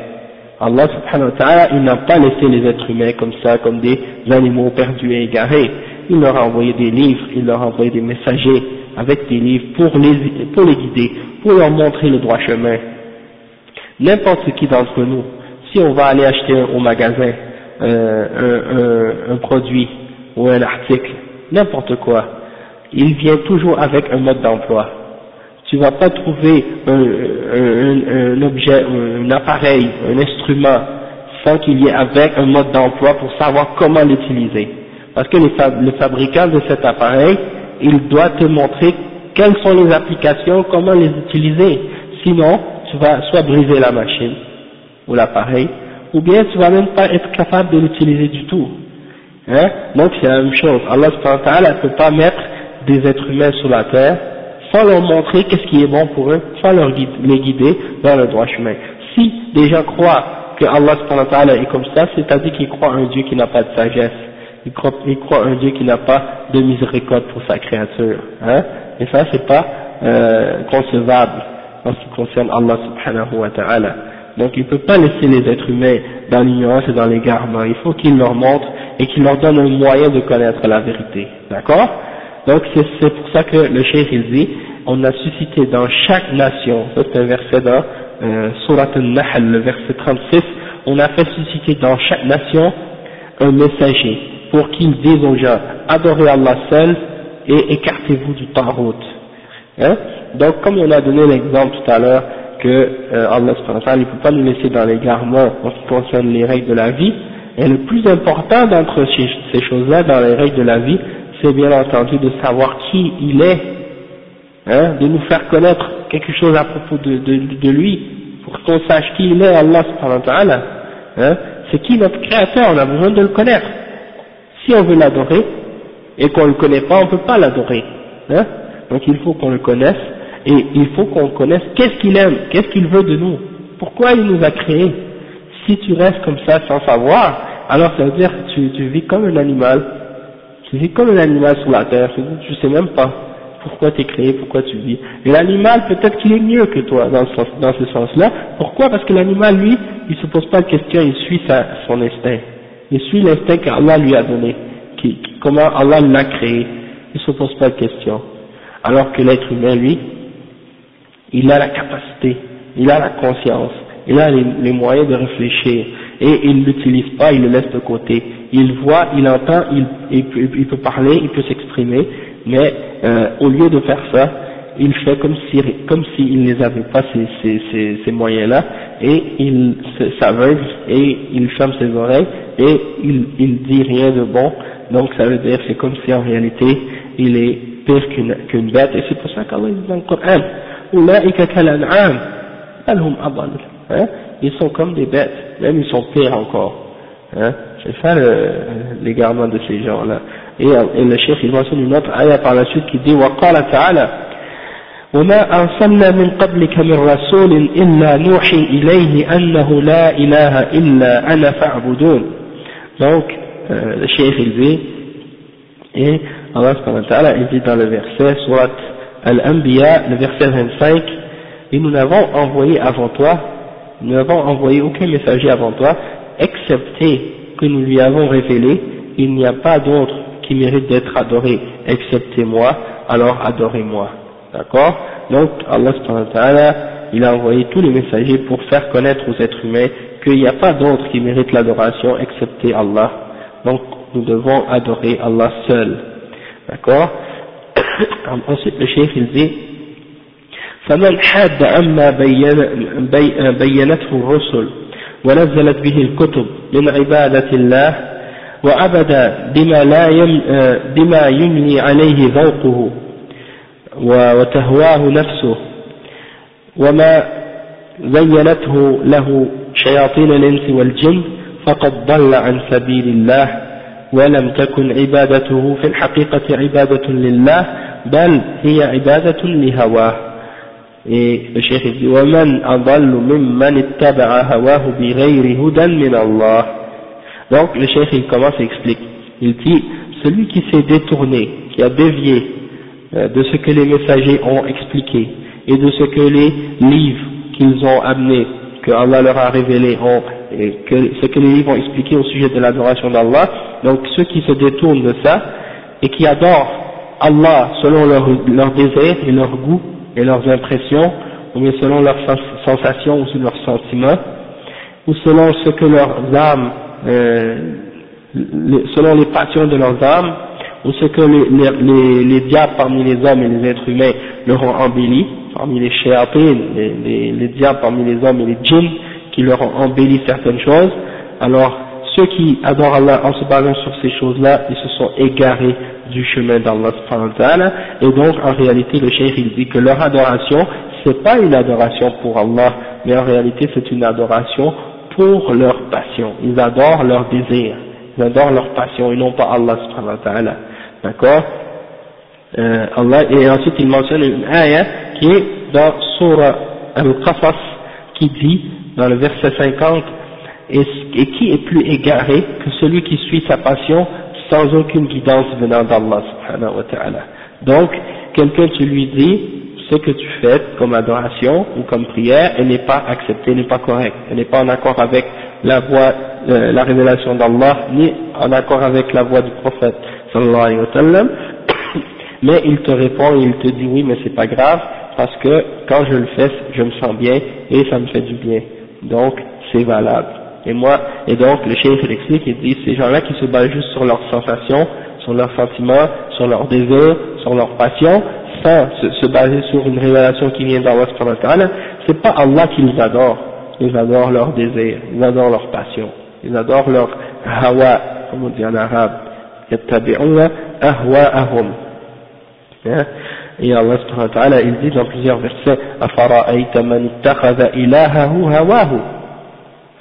Allah subhanahu wa ta'ala, il n'a pas laissé les êtres humains comme ça, comme des animaux perdus et égarés. Il leur a envoyé des livres, il leur a envoyé des messagers avec des livres pour les guider, pour leur montrer le droit chemin. N'importe qui d'entre nous, si on va aller acheter au magasin un produit ou un article, n'importe quoi, il vient toujours avec un mode d'emploi. Tu vas pas trouver un objet, un appareil, un instrument sans qu'il y ait avec un mode d'emploi pour savoir comment l'utiliser. Parce que le fabricant de cet appareil, il doit te montrer quelles sont les applications, comment les utiliser. Sinon, tu vas soit briser la machine ou l'appareil, ou bien tu vas même pas être capable de l'utiliser du tout. Hein? Donc c'est la même chose. Allah subhanahu wa ta'ala ne peut pas mettre des êtres humains sur la terre sans leur montrer qu'est-ce qui est bon pour eux, sans les guider vers le droit chemin. Si des gens croient que Allah subhanahu wa ta'ala est comme ça, c'est-à-dire qu'ils croient en un Dieu qui n'a pas de sagesse, il croit un Dieu qui n'a pas de miséricorde pour sa créature, hein, et ça c'est pas concevable en ce qui concerne Allah subhanahu wa ta'ala. Donc il ne peut pas laisser les êtres humains dans l'ignorance et dans l'égarement, il faut qu'il leur montre et qu'il leur donne un moyen de connaître la vérité, d'accord? Donc c'est pour ça que le cheikh il dit, on a suscité dans chaque nation, ça c'est un verset dans Surat al-Nahl, le verset 36, on a fait susciter dans chaque nation un messager pour qu'il dise aux gens, adorez Allah seul et écartez-vous du Tarout. Hein? Donc comme on a donné l'exemple tout à l'heure que Allah subhanahu wa ta'ala ne peut pas nous laisser dans l'égarement en ce qui concerne les règles de la vie, et le plus important d'entre ces choses-là dans les règles de la vie, c'est bien entendu de savoir qui il est, hein, de nous faire connaître quelque chose à propos de lui, pour qu'on sache qui il est, Allah subhanahu wa ta'ala, hein, c'est qui notre créateur, on a besoin de le connaître. Si on veut l'adorer, et qu'on ne le connaît pas, on ne peut pas l'adorer, hein, donc il faut qu'on le connaisse, et il faut qu'on connaisse qu'est-ce qu'il aime, qu'est-ce qu'il veut de nous, pourquoi il nous a créés. Si tu restes comme ça sans savoir, alors ça veut dire que tu vis comme un animal, tu vis comme un animal sur la terre, tu sais même pas pourquoi tu es créé, pourquoi tu vis. Et l'animal, peut-être qu'il est mieux que toi dans ce sens-là. Pourquoi? Parce que l'animal, lui, il se pose pas de questions, il suit son instinct. Il suit l'instinct qu'Allah lui a donné, comment Allah l'a créé. Il se pose pas de questions. Alors que l'être humain, lui, il a la capacité, il a la conscience, il a les moyens de réfléchir, et il ne l'utilise pas, il le laisse de côté. Il voit, il entend, il peut parler, il peut s'exprimer, mais au lieu de faire ça, il fait comme s'il ne les avait pas ces moyens-là, et il s'aveugle, et il ferme ses oreilles, et il dit rien de bon. Donc ça veut dire c'est comme si en réalité il est pire qu'une bête, et c'est pour ça qu'Allah dit dans le Coran, Ulaika kal-an'am, bal hum adall. Hein, ils sont comme des bêtes, même ils sont pires encore. Hein, c'est ça l'égarement de ces gens-là. Et le cheikh il mentionne une autre ayah par la suite qui dit وقال تعالى وما أرسلنا من قبلك من رسول إلا نوحي إليه أنه لا إله إلا أنا فاعبدون. Donc le cheikh il dit, et Allah subhanahu wa ta'ala il dit dans le verset Surat Al-Anbiya, le verset 25, et nous n'avons envoyé avant toi, nous n'avons envoyé aucun messager avant toi, excepté que nous lui avons révélé, il n'y a pas d'autre qui mérite d'être adoré excepté moi, alors adorez-moi. D'accord? Donc Allah subhanahu wa ta'ala, il a envoyé tous les messagers pour faire connaître aux êtres humains qu'il n'y a pas d'autre qui mérite l'adoration excepté Allah. Donc nous devons adorer Allah seul. D'accord? Ensuite le cheikh il dit فمن حاد عما بينته الرسل ونزلت به الكتب من عبادة الله وعبد بما يملي عليه ذوقه وتهواه نفسه وما زينته له شياطين الإنس والجن فقد ضل عن سبيل الله ولم تكن عبادته في الحقيقة عبادة لله بل هي عبادة لهواه. Et le cheikh dit وَمَنْ أَضَلُّ مِمَّنِ اتَّبَعَ هَوَاهُ بِغَيْرِ هُدًى مِنَ اللَّهِ. Donc le cheikh il commence et explique, il dit celui qui s'est détourné, qui a dévié de ce que les messagers ont expliqué et de ce que les livres qu'ils ont amenés, que Allah leur a révélé, ce que les livres ont expliqué au sujet de l'adoration d'Allah, donc ceux qui se détournent de ça et qui adorent Allah selon leur désir et leur goût et leurs impressions, ou bien selon leurs sensations ou selon leurs sentiments, ou selon ce que leurs âmes, selon les passions de leurs âmes, ou ce que les diables parmi les hommes et les êtres humains leur ont embelli, parmi les shayatines, les diables parmi les hommes et les djinns qui leur ont embelli certaines choses. Alors ceux qui adorent Allah en se basant sur ces choses-là, ils se sont égarés du chemin d'Allah subhanahu wa ta'ala, et donc en réalité le cheikh il dit que leur adoration c'est pas une adoration pour Allah, mais en réalité c'est une adoration pour leur passion. Ils adorent leur désir, ils adorent leur passion et non pas Allah subhanahu wa ta'ala. D'accord? Allah, et ensuite il mentionne une ayah qui est dans Surah Al-Qasas qui dit dans le verset 50, et qui est plus égaré que celui qui suit sa passion sans aucune guidance venant d'Allah subhanahu wa ta'ala. Donc, quelqu'un tu lui dis, ce que tu fais comme adoration ou comme prière, elle n'est pas acceptée, n'est pas correcte, elle n'est pas en accord avec la voix, la révélation d'Allah, ni en accord avec la voix du prophète sallallahu alayhi wa sallam, mais il te répond et il te dit oui mais c'est pas grave, parce que quand je le fais, je me sens bien et ça me fait du bien, donc c'est valable. Et donc le cheikh il explique, il dit ces gens-là qui se basent juste sur leurs sensations, sur leurs sentiments, sur leurs désirs, sur leurs passions, sans se baser sur une révélation qui vient d'Allah subhanahu wa ta'ala, c'est pas Allah qui les adore, ils adorent leurs désirs, ils adorent leurs passions, ils adorent leur hawa, comme on dit en arabe, yattabi'una ahwa'ahum. Et Allah subhanahu wa ta'ala il dit dans plusieurs versets, afara'ayta man ittakhadha ilahahu hawahu.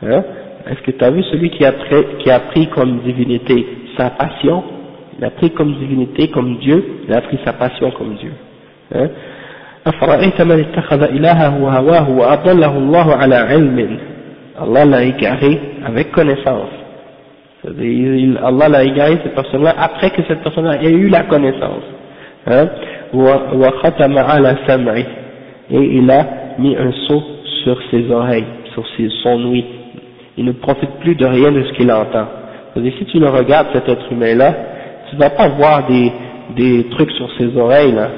Est-ce que tu as vu celui qui a pris comme divinité sa passion? Il a pris comme divinité, comme Dieu, il a pris sa passion comme Dieu. أفرأيت من اتخذ إلهه هواه وأضله الله على علم. Allah l'a égaré avec connaissance. Allah l'a égaré cette personne-là après que cette personne-là ait eu la connaissance. وختم على سمعه. Et il a mis un sceau sur ses oreilles, sur son ouïe. Il ne profite plus de rien de ce qu'il entend. C'est-à-dire, si tu le regardes, cet être humain-là, tu ne vas pas voir des trucs sur ses oreilles, là.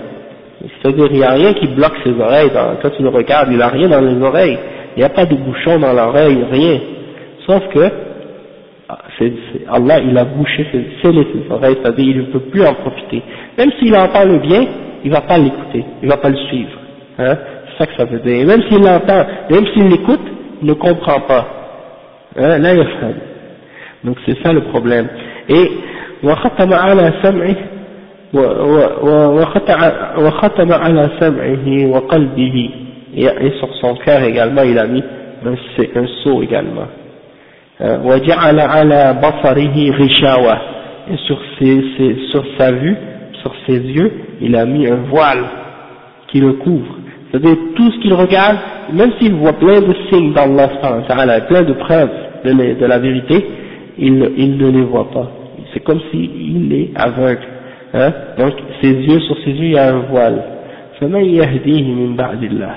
C'est-à-dire, il n'y a rien qui bloque ses oreilles. Quand tu le regardes, il n'a rien dans les oreilles. Il n'y a pas de bouchon dans l'oreille, rien. Sauf que, Allah, il a bouché, scellé ses oreilles, c'est-à-dire, il ne peut plus en profiter. Même s'il entend le bien, il ne va pas l'écouter, il ne va pas le suivre. C'est ça que ça veut dire. Et même s'il l'entend, même s'il l'écoute, il ne comprend pas. Là, il y a ça. Donc, c'est ça le problème. Et, وختم على سمعه وختم على سمعه وقلبه, et sur son cœur également il a mis un sceau également. وجعل على بصره غشاوة, et sur sa vue, sur ses yeux, il a mis un voile qui le couvre. C'est-à-dire tout ce qu'il regarde, même s'il voit plein de signes d'Allah, plein de preuves de la vérité, il ne les voit pas. C'est comme s'il est aveugle. Donc sur ses yeux il y a un voile. فَمَنْ يَهْدِيهِ مِنْ بَعْدِ اللَّهِ.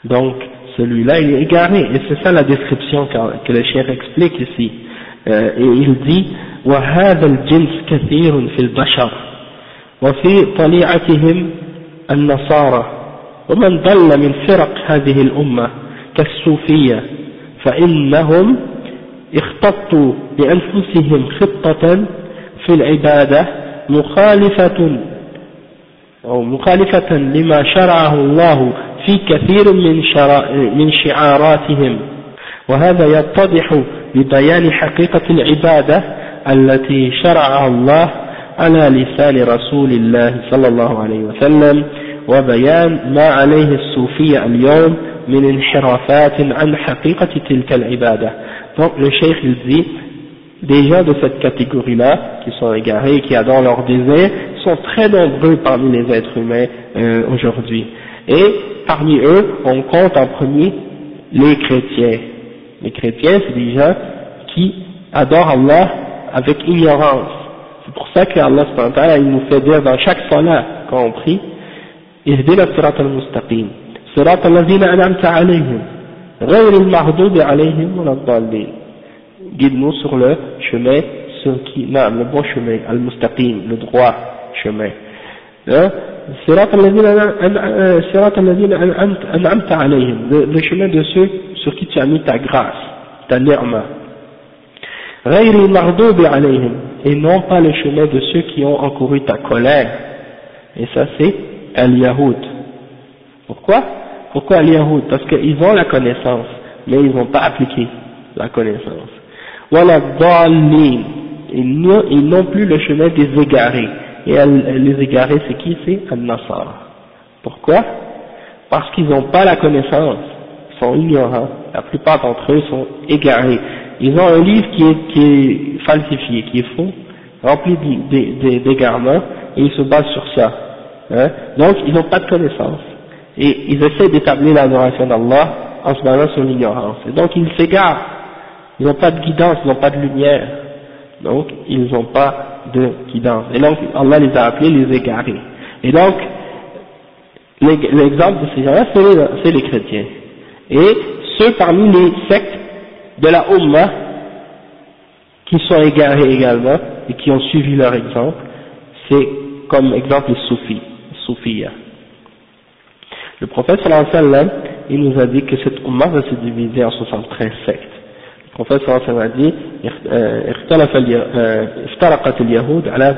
Donc celui-là il est égaré, et c'est ça la description que le cheikh explique ici. Et il dit وَهَذَا الْجِنْسِ كَثِيرٌ فِي الْبَشَرِ وفي طليعتهم النصارى ومن ضل من فرق هذه الأمة كالصوفية فإنهم اختطوا بأنفسهم خطة في العبادة مخالفة لما شرعه الله في كثير من شعاراتهم، وهذا يتضح ببيان حقيقة العبادة التي شرعها الله على لسان رسول الله صلى الله عليه وسلم، وبيان ما عليه الصوفية اليوم من انحرافات عن حقيقة تلك العبادة. Donc le cheikh il dit, des gens de cette catégorie-là, qui sont égarés, qui adorent leurs désirs, sont très nombreux parmi les êtres humains aujourd'hui. Et parmi eux, on compte en premier les chrétiens. Les chrétiens, c'est des gens qui adorent Allah avec ignorance. C'est pour ça que Allah subhanahu wa ta'ala, il nous fait dire dans chaque salat, quand on prie, اهدنا الصراط المستقيم صراط الذين أنعمت عليهم غير المغضوب عليهم ولا الضالين. Guide-nous sur le chemin, le bon chemin, al-mustaqim, le droit chemin. صراط الذين أنعمت عليهم, le chemin de ceux sur qui tu as mis ta grâce, ta ni'ma. غير المغضوب عليهم, et non pas le chemin de ceux qui ont encouru ta colère. Et ça c'est al-Yahoud. Pourquoi al-Yahoud? Parce qu'ils ont la connaissance, mais ils n'ont pas appliqué la connaissance. Wala dallin, ils n'ont plus le chemin des égarés. Et les égarés, c'est qui? C'est al-Nasara. Pourquoi? Parce qu'ils n'ont pas la connaissance, ils sont ignorants. La plupart d'entre eux sont égarés. Ils ont un livre qui est falsifié, qui est faux, rempli d'égarements, et ils se basent sur ça. Donc ils n'ont pas de connaissance. Et ils essaient d'établir l'adoration d'Allah en se basant sur l'ignorance. Et donc ils s'égarent. Ils n'ont pas de guidance, ils n'ont pas de lumière. Donc, ils n'ont pas de guidance. Et donc, Allah les a appelés les égarés. Et donc, l'exemple de ces gens-là, c'est les chrétiens. Et ceux parmi les sectes de la Ummah, qui sont égarés également, et qui ont suivi leur exemple, c'est comme exemple les soufis. Le prophète sallallahu alayhi wa sallam, il nous a dit que cette Ummah va se diviser en 73 sectes. Le prophète sallallahu alayhi wa sallam a dit افترقت اليهود على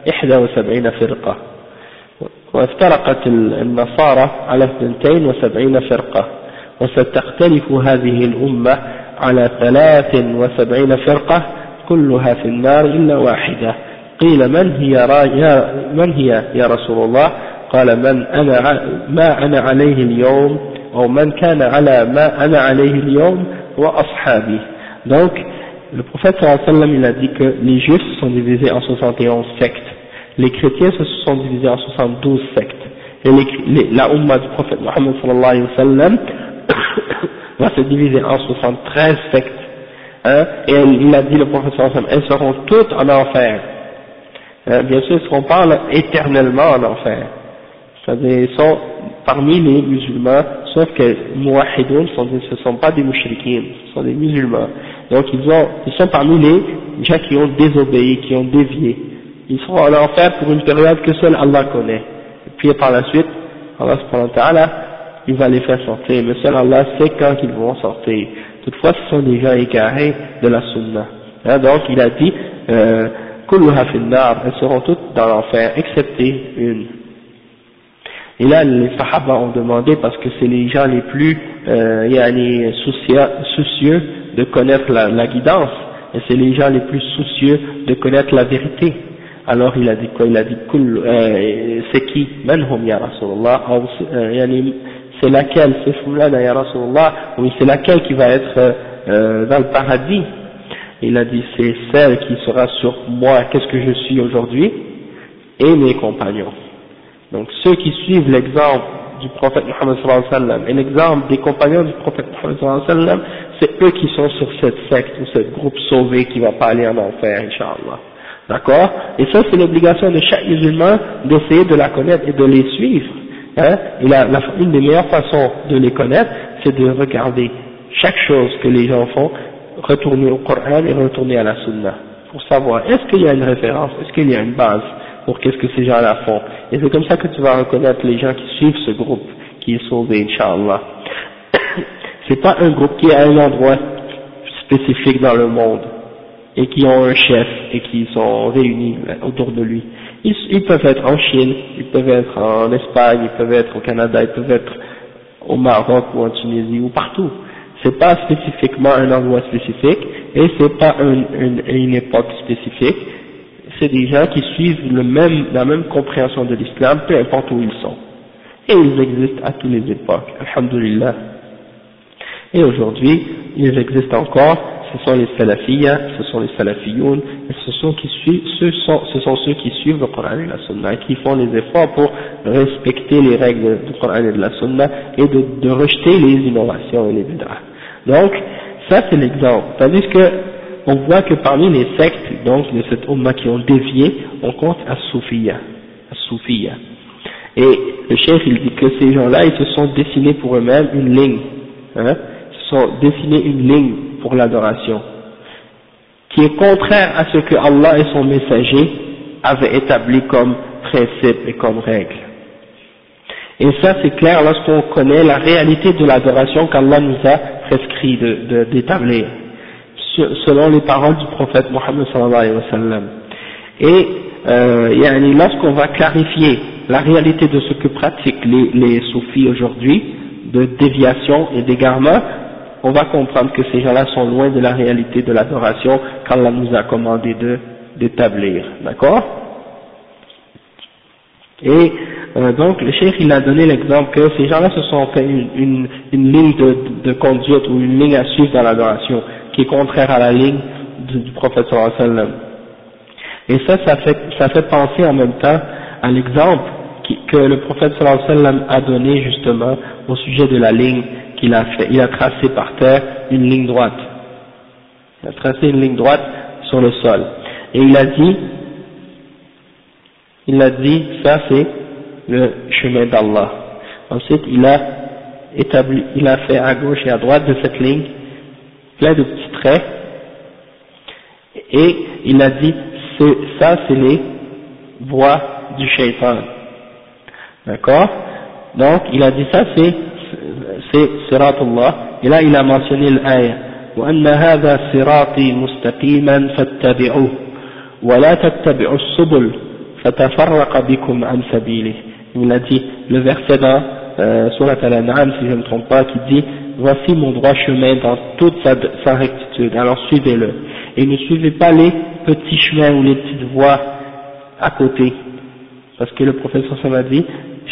71 فرقة وافترقت النصارى على 72 فرقة وستختلف هذه الأمة على 73 فرقة كلها في النار إلا واحدة قيل من هي يا رسول الله قال ما أنا عليه اليوم أو من كان على ما أنا عليه اليوم وأصحابي. Donc, le prophète sallallahu alayhi wa sallam, il a dit que les juifs se sont divisés en 71 sectes, les chrétiens se sont divisés en 72 sectes, et la Ummah du prophète Mohammed sallallahu alayhi wa sallam va se diviser en 73 sectes, hein, et il a dit, le prophète sallallahu alayhi wa sallam, elles seront toutes en enfer, bien sûr, elles ne seront pas éternellement en enfer, c'est-à-dire, ils sont parmi les musulmans, sauf que muwahhidoun, ce ne sont pas des mouchriquins, ce sont des musulmans. Donc ils sont parmi les gens qui ont désobéi, qui ont dévié. Ils seront en enfer pour une période que seul Allah connaît. Et puis par la suite, Allah subhanahu wa ta'ala, il va les faire sortir. Mais seul Allah sait quand ils vont sortir. Toutefois, ce sont des gens égarés de la sunna. Hein, donc il a dit, kulluha fin nar, elles seront toutes dans l'enfer, excepté une. Et là, les Sahaba ont demandé, parce que c'est les gens les plus soucieux de connaître la guidance, et c'est les gens les plus soucieux de connaître la vérité. Alors il a dit quoi? Il a dit c'est qui? Man hum ya Rasulullah? C'est laquelle? C'est fulana ya Rasulullah? Oui, c'est laquelle qui va être dans le paradis? Il a dit c'est celle qui sera sur moi, qu'est-ce que je suis aujourd'hui, et mes compagnons. Donc ceux qui suivent l'exemple du prophète Muhammad sallallahu alayhi wa sallam et l'exemple des compagnons du prophète Muhammad sallallahu alayhi wa sallam, c'est eux qui sont sur cette secte ou cette groupe sauvé qui va pas aller en enfer, Inch'Allah. D'accord? Et ça c'est l'obligation de chaque musulman d'essayer de la connaître et de les suivre. Hein? Et une des meilleures façons de les connaître, c'est de regarder chaque chose que les gens font, retourner au Coran et retourner à la Sunna, pour savoir est-ce qu'il y a une référence, est-ce qu'il y a une base pour qu'est-ce que ces gens-là font. Et c'est comme ça que tu vas reconnaître les gens qui suivent ce groupe qui est sauvé, Inch'Allah. C'est pas un groupe qui est à un endroit spécifique dans le monde et qui ont un chef et qui sont réunis autour de lui. Ils peuvent être en Chine, ils peuvent être en Espagne, ils peuvent être au Canada, ils peuvent être au Maroc ou en Tunisie ou partout. C'est pas spécifiquement un endroit spécifique et c'est pas une époque spécifique. C'est des gens qui suivent la même compréhension de l'islam, peu importe où ils sont. Et ils existent à toutes les époques, alhamdulillah. Et aujourd'hui, ils existent encore, ce sont les salafiyya, ce sont les salafiyoun, et ce sont ceux qui suivent le Coran et la Sunna, et qui font les efforts pour respecter les règles du Coran et de la Sunna, et de rejeter les innovations et les bid'ah. Donc, ça c'est l'exemple. Tandis que, on voit que parmi les sectes, donc, de cette Ummah qui ont dévié, on compte As-Soufiyya. Et le cheikh, il dit que ces gens-là, ils se sont dessinés pour eux-mêmes une ligne, hein, ils se sont dessinés une ligne pour l'adoration, qui est contraire à ce que Allah et son messager avaient établi comme principe et comme règle. Et ça, c'est clair lorsqu'on connaît la réalité de l'adoration qu'Allah nous a prescrit d'établir, selon les paroles du prophète Mohammed sallallahu alayhi wa sallam. Et lorsqu'on va clarifier la réalité de ce que pratiquent les soufis aujourd'hui, de déviation et d'égarement, on va comprendre que ces gens-là sont loin de la réalité de l'adoration qu'Allah nous a commandé d'établir. D'accord? Et donc le cheikh il a donné l'exemple que ces gens-là se sont fait une ligne de conduite ou une ligne à suivre dans l'adoration qui est contraire à la ligne du prophète sallallahu alayhi wa sallam. Et ça fait penser en même temps à l'exemple que le prophète sallallahu alayhi wa sallam a donné justement au sujet de la ligne qu'il a fait. Il a tracé par terre une ligne droite. Il a tracé une ligne droite sur le sol. Et il a dit, ça c'est le chemin d'Allah. Ensuite, il a fait à gauche et à droite de cette ligne plein de petits traits. Et il a dit, ça c'est les voies du shaitan. D'accord? Donc, il a dit ça c'est Siratullah. Et là, il a mentionné l'ayah. وأن هذا صراطي مستقيما فاتبعوه ولا تتبعوا السبل فتفرق بكم عن سبيله. Il a dit le verset dans Surat Al-An'am, si je ne me trompe pas, qui dit voici mon droit chemin dans toute sa rectitude, alors suivez-le. Et ne suivez pas les petits chemins ou les petites voies à côté. Parce que le professeur Sam a dit,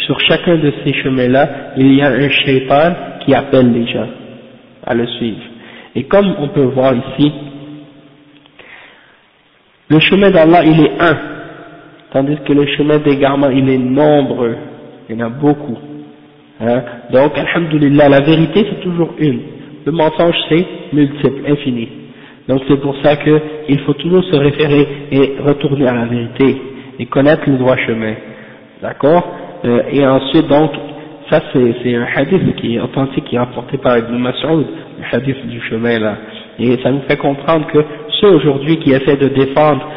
sur chacun de ces chemins-là, il y a un shaitan qui appelle les gens à le suivre. Et comme on peut voir ici, le chemin d'Allah il est un, tandis que le chemin d'égarement il est nombreux, il y en a beaucoup. Hein? Donc, alhamdoulilah, la vérité c'est toujours une, le mensonge c'est multiple, infini. Donc c'est pour ça qu'il faut toujours se référer et retourner à la vérité et connaître le droit chemin. D'accord? Et ensuite donc, ça c'est un hadith qui est authentique, qui est rapporté par Ibn Mas'ud, le hadith du chemin là. Et ça nous fait comprendre que ceux aujourd'hui qui essaient de défendre,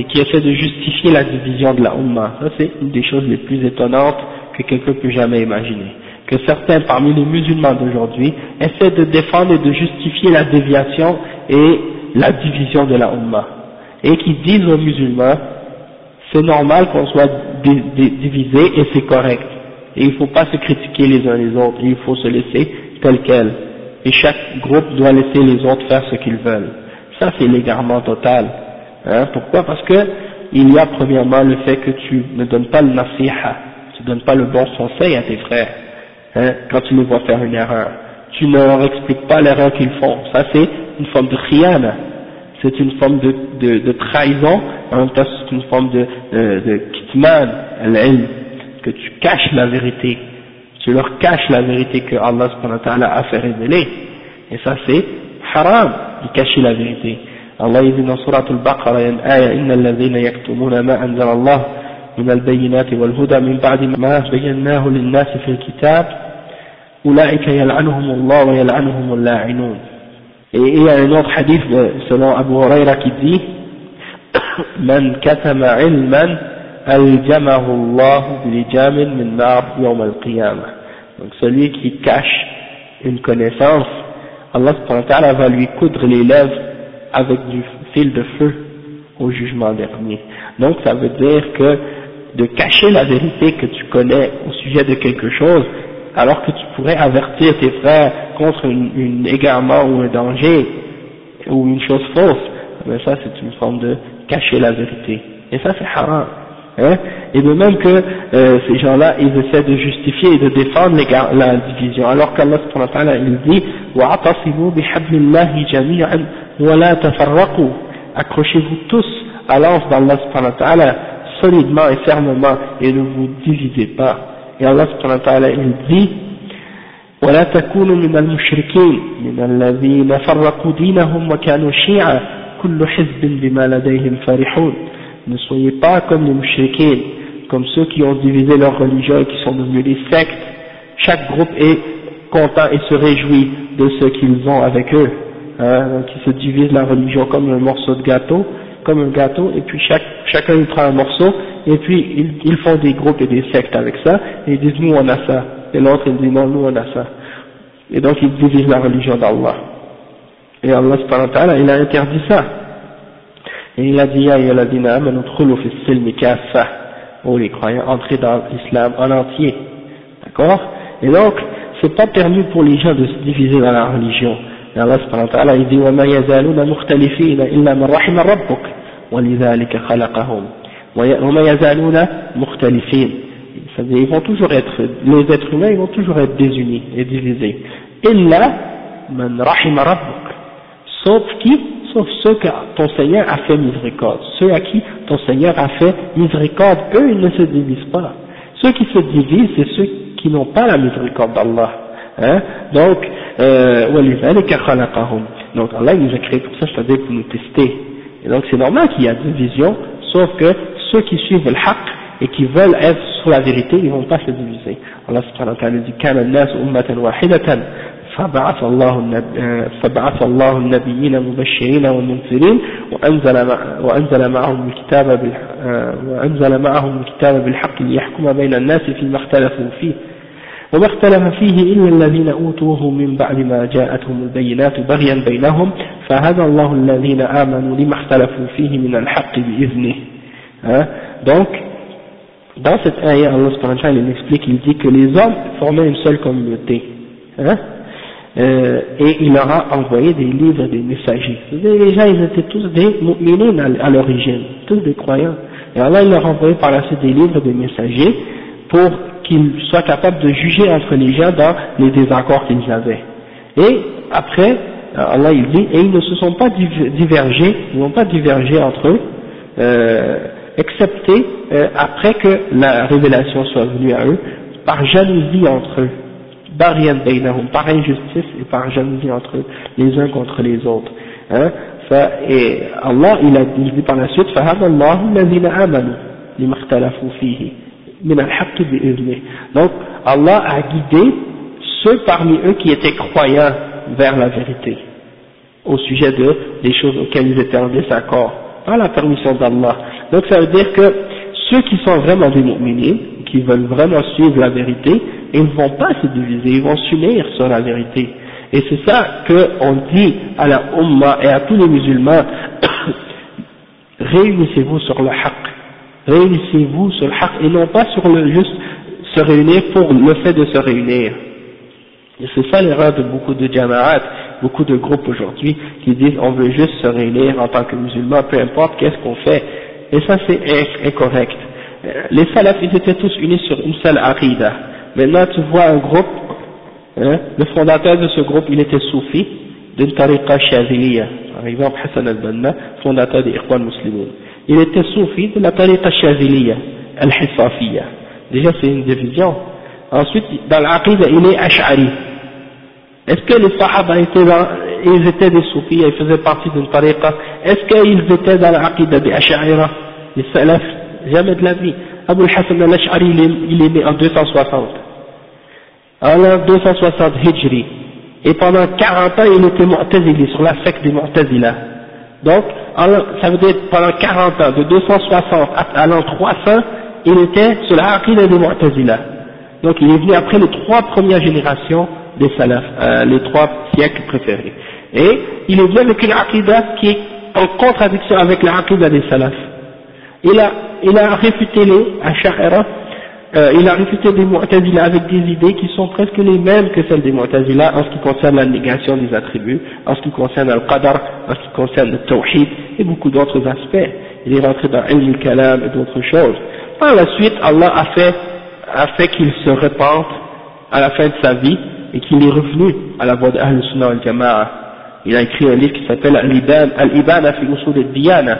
qui essaient de justifier la division de la Ummah, ça c'est une des choses les plus étonnantes que quelqu'un peut jamais imaginer. Que certains parmi les musulmans d'aujourd'hui essaient de défendre et de justifier la déviation et la division de la Ummah. Et qui disent aux musulmans, c'est normal qu'on soit divisé et c'est correct. Et il ne faut pas se critiquer les uns les autres, il faut se laisser tel quel. Et chaque groupe doit laisser les autres faire ce qu'ils veulent. Ça c'est l'égarement total. Hein? Pourquoi? Parce que il y a premièrement le fait que tu ne donnes pas le nasiha, tu ne donnes pas le bon conseil à tes frères, hein, quand tu les vois faire une erreur. Tu ne leur expliques pas l'erreur qu'ils font. Ça c'est une forme de khiyana, c'est une forme de trahison, en même temps c'est une forme de kitman, al-ilm, que tu caches la vérité, tu leur caches la vérité que Allah subhanahu wa ta'ala a fait révéler, et ça c'est haram de cacher la vérité. Allah dit dans Surat Al-Baqarah, il y a une ayah, إن الذين يكتمون ما أنزل الله من البينات والهدى من بعد ما بيناه للناس في الكتاب أولئك يلعنهم الله ويلعنهم اللاعنون. Et il y a un autre hadith selon Abu Huraira qui dit من كتم علما ألجمه الله بلجام من نار يوم القيامة. Donc celui qui cache une connaissance, Allah subhanahu wa ta'ala va lui coudre les lèvres avec du fil de feu au jugement dernier. Donc ça veut dire que de cacher la vérité que tu connais au sujet de quelque chose, alors que tu pourrais avertir tes frères contre un égarement ou un danger ou une chose fausse, mais ça c'est une forme de cacher la vérité. Et ça c'est haram. Hein? Et de même que ces gens-là, ils essaient de justifier et de défendre la division, alors qu'Allah subhanahu wa ta'ala il dit وَاعْتَصِمُوا بِحَبْلِ اللَّهِ جَمِيعًا وَلَا تَفَرَّقُوا. Accrochez-vous tous à l'anse d'Allah subhanahu wa ta'ala solidement et fermement et ne vous divisez pas. Et Allah subhanahu wa ta'ala il dit وَلَا تَكُونُوا مِنَ الْمُشْرِكِينَ مِنَ الَّذِينَ فَرَّقُوا دِينَهُمْ وَكَانُوا شِيعًا كُلُّ حِزْبٍ بِمَا لَدَيْهِمْ فَرِحُونَ. Ne soyez pas comme les mushrikins, comme ceux qui ont divisé leur religion et qui sont devenus des sectes. Chaque groupe est content et se réjouit de ce qu'ils ont avec eux. Hein, qui se divisent la religion comme un morceau de gâteau, comme un gâteau, et puis chacun il prend un morceau, et puis ils font des groupes et des sectes avec ça, et ils disent nous on a ça, et l'autre il dit non nous on a ça. Et donc ils divisent la religion d'Allah. Et Allah subhanahu wa ta'ala il a interdit ça. Et il a dit ya ayyuhalladhina amanu udkhulu fi s-silmi kaffa, oh les croyants, entrez dans l'islam en entier. D'accord? Et donc c'est pas permis pour les gens de se diviser dans la religion. Et Allah subhanahu wa ta'ala il dit وَمَا يَزَالُونَ مُخْتَلِفِينَ إِلَّا مَنْ رَحِمَ رَبُّكَ وَلِذَلِكَ خَلَقَهُمْ وَمَا يَزَالُونَ مُخْتَلِفِينَ. C'est-à-dire ils vont toujours être, les êtres humains ils vont toujours être désunis et divisés. إِلَّا مَنْ رَحِمَ رَبُّكَ, sauf qui? Sauf ceux que ton Seigneur a fait miséricorde. Ceux à qui ton Seigneur a fait miséricorde, eux ils ne se divisent pas. Ceux qui se divisent c'est ceux qui n'ont pas la miséricorde d'Allah. Hein? Donc, Donc Allah il nous a créé pour ça, c'est-à-dire pour nous tester. Et donc c'est normal qu'il y a division, sauf que ceux qui suivent le haqq et qui veulent être sur la vérité, ils ne vont pas se diviser. Allah subhanahu wa ta'ala dit كان الناس أمة واحدة فبعث الله النبيين مبشرين ومنذرين وأنزل معهم الكتاب بالحق ليحكم بين الناس فيما اختلفوا فيه وما اختلف فيه إلا الذين أوتوه من بعد ما جاءتهم البينات بغيا بينهم فهدى الله الذين آمنوا لما اختلفوا فيه من الحق بإذنه. Donc dans cette ayah, Allah subhanahu wa ta'ala il explique, il dit que les hommes formaient une seule communauté, et il leur a envoyé des livres, des messagers. Les gens ils étaient tous des mu'minines à l'origine, tous des croyants, et Allah il leur a envoyé par la suite des livres, des messagers pour qu'ils soient capables de juger entre les gens dans les désaccords qu'ils avaient. Et après Allah il dit, et ils ne se sont pas divergés, ils n'ont pas divergé entre eux, excepté après que la révélation soit venue à eux, par jalousie entre eux, par injustice et par jalousie entre eux, les uns contre les autres. Et Allah il a dit par la suite, donc Allah a guidé ceux parmi eux qui étaient croyants vers la vérité, au sujet des choses auxquelles ils étaient en désaccord, par la permission d'Allah. Donc ça veut dire que ceux qui sont vraiment des mu'minines, qui veulent vraiment suivre la vérité, ils ne vont pas se diviser, ils vont s'unir sur la vérité. Et c'est ça qu'on dit à la Ummah et à tous les musulmans, réunissez-vous sur le haqq, réunissez-vous sur le haqq, et non pas sur le juste se réunir pour le fait de se réunir. Et c'est ça l'erreur de beaucoup de jama'at, beaucoup de groupes aujourd'hui, qui disent on veut juste se réunir en tant que musulmans, peu importe qu'est-ce qu'on fait. Et ça c'est incorrect. Les salafs ils étaient tous unis sur une seule aqidah. Maintenant tu vois un groupe, le fondateur de ce groupe il était soufi, d'une tariqa shaziliya. Par exemple Hassan al-Banna, fondateur des Ikhwan Muslimin. Il était soufi de la tariqa shaziliya, al-Hisafiyya. Déjà c'est une division. Ensuite dans l'aqidah il est ash'ari. Est-ce que les sahaba ils étaient des soufis, ils faisaient partie d'une tariqa? Est-ce qu'ils étaient dans l'aqidah des ash'aira, les salafs? Jamais de la vie. Abu al-Hassan al-Ash'ari il est né en 260. En 260 Hijri. Et pendant 40 ans il était mu'tazili, sur la secte des mu'tazila. Donc ça veut dire pendant 40 ans, de 260 à l'an 300, il était sur la aqidah des mu'tazila. Donc il est venu après les 3 premières générations des salafs, les 3 siècles préférés. Et il est venu avec une aqidah qui est en contradiction avec la aqidah des salafs. Il a réfuté les ash'aira, il a réfuté des mu'tazila avec des idées qui sont presque les mêmes que celles des mu'tazila en ce qui concerne la négation des attributs, en ce qui concerne al-qadar, en ce qui concerne le tawhid et beaucoup d'autres aspects. Il est rentré dans ilm al-kalam et d'autres choses. Par la suite, Allah a fait qu'il se repente à la fin de sa vie et qu'il est revenu à la voie de Ahl Sunnah wal Jama'a. Il a écrit un livre qui s'appelle Al-Ibana fi Usul al-Diyana.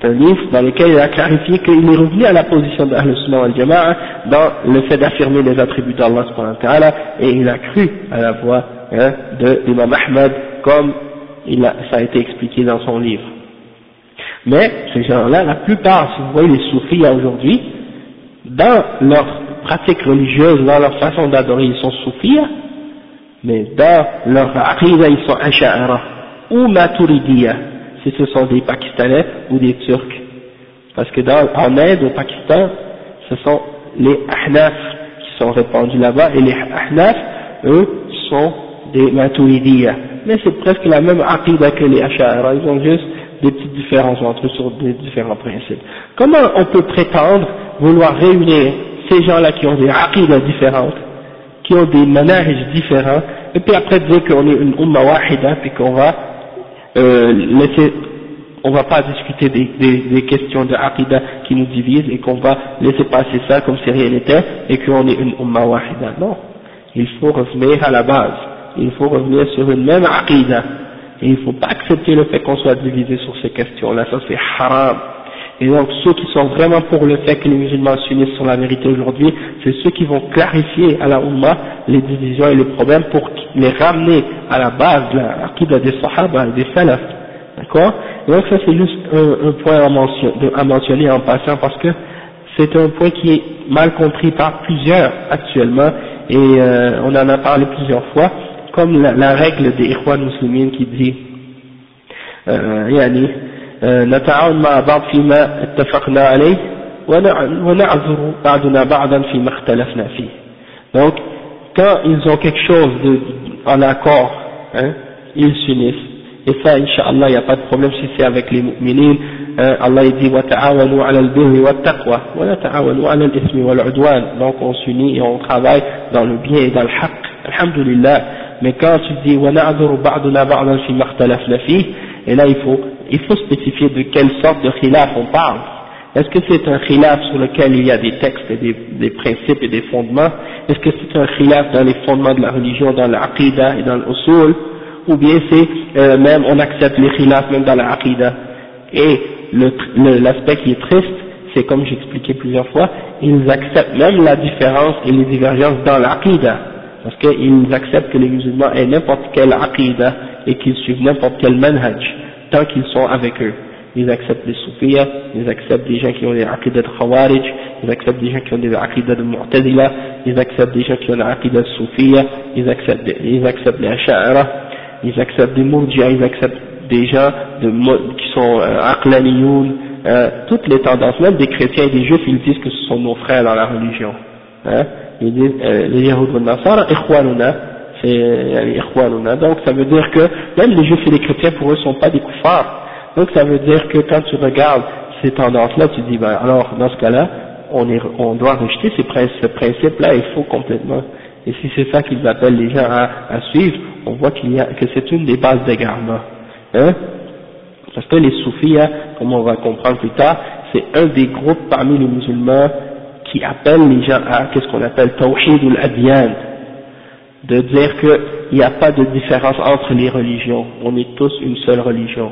C'est un livre dans lequel il a clarifié qu'il est revenu à la position de Ahl Sunnah wal Jama'a dans le fait d'affirmer les attributs d'Allah subhanahu wa ta'ala, et il a cru à la voie de l'imam Ahmad comme ça a été expliqué dans son livre. Mais ces gens-là, la plupart, si vous voyez les soufis aujourd'hui, dans leur pratique religieuse, dans leur façon d'adorer, ils sont soufis, mais dans leur aqidah, ils sont ash'ara ou maturidiyya, si ce sont des Pakistanais ou des Turcs. Parce que en Inde, au Pakistan, ce sont les Ahnaf qui sont répandus là-bas, et les Ahnaf, eux, sont des maturidiyya. Mais c'est presque la même aqidah que les ash'ara, ils ont juste des petites différences entre eux sur des différents principes. Comment on peut prétendre vouloir réunir ces gens-là qui ont des aqidas différentes, qui ont des manahij différents, et puis après dire qu'on est une umma wahida, puis qu'on va on va pas discuter des questions de aqidah qui nous divisent, et qu'on va laisser passer ça comme si rien n'était, et qu'on est une umma wahida. Non, il faut revenir à la base, il faut revenir sur une même aqidah. Et il ne faut pas accepter le fait qu'on soit divisé sur ces questions-là, ça c'est haram. Et donc ceux qui sont vraiment pour le fait que les musulmans s'unissent sur la vérité aujourd'hui, c'est ceux qui vont clarifier à la Ummah les divisions et les problèmes pour les ramener à la base de la aqida des Sahaba et des Salaf. D'accord? Et donc ça c'est juste un point à mentionner en passant, parce que c'est un point qui est mal compris par plusieurs actuellement, et on en a parlé plusieurs fois, comme la règle des Ikhwan Muslimin qui dit يعني نتعاون مع بعض فيما اتفقنا عليه ونعذر بعضنا بعضا فيما اختلفنا فيه. Donc quand ils ont quelque chose en accord, hein, ils s'unissent. Et ça, Inch'Allah, il n'y a pas de problème si c'est avec les mu'minines. Allah dit وَتَعَاوَنُوا عَلَى الْبِرِّ وَالتَّقْوَى وَلَا تَعَاوَنُوا عَلَى الْإِثْمِ وَالْعُدْوَانِ. Donc on s'unit et on travaille dans le bien et dans le haqq. Alhamdulillah. Mais quand tu dis وَنَعْذُرُ بَعْضُنَا بَعْضًا فِيمَا اخْتَلَفْنَا فِيهِ, et là il faut spécifier de quelle sorte de khilaf on parle. Est-ce que c'est un khilaf sur lequel il y a des textes et des principes et des fondements? Est-ce que c'est un khilaf dans les fondements de la religion, dans l'aqida et dans l'usul? Ou bien c'est même on accepte les khilafs même dans la aqida? Et l'aspect qui est triste, c'est comme j'expliquais plusieurs fois, ils acceptent même la différence et les divergences dans l'aqida, parce qu'ils acceptent que les musulmans aient n'importe quelle aqida et qu'ils suivent n'importe quel manhaj tant qu'ils sont avec eux. Ils acceptent les soufiyas, ils acceptent des gens qui ont des aqidas de khawarij, ils acceptent des gens qui ont des aqidas de mu'tazila, ils acceptent des gens qui ont des aqidas de soufiyas, ils acceptent les asha'ira, ils acceptent des murji'a, ils acceptent des gens qui sont aqlaniyoun, toutes les tendances, même des chrétiens et des juifs, ils disent que ce sont nos frères dans la religion. Hein? Ils disent les Yahoud et les Nasara, ikhwanuna, c'est ikhwanuna. Donc ça veut dire que même les juifs et les chrétiens pour eux ne sont pas des kuffars. Donc ça veut dire que quand tu regardes ces tendances-là, tu dis, ben alors dans ce cas-là, on doit rejeter ce principe-là, il faut complètement. Et si c'est ça qu'ils appellent les gens à suivre, on voit que c'est une des bases d'égarement. Hein? Parce que les soufis, comme on va comprendre plus tard, c'est un des groupes parmi les musulmans qui appellent les gens à qu'est-ce qu'on appelle tawhid al-adyan, de dire qu'il n'y a pas de différence entre les religions, on est tous une seule religion.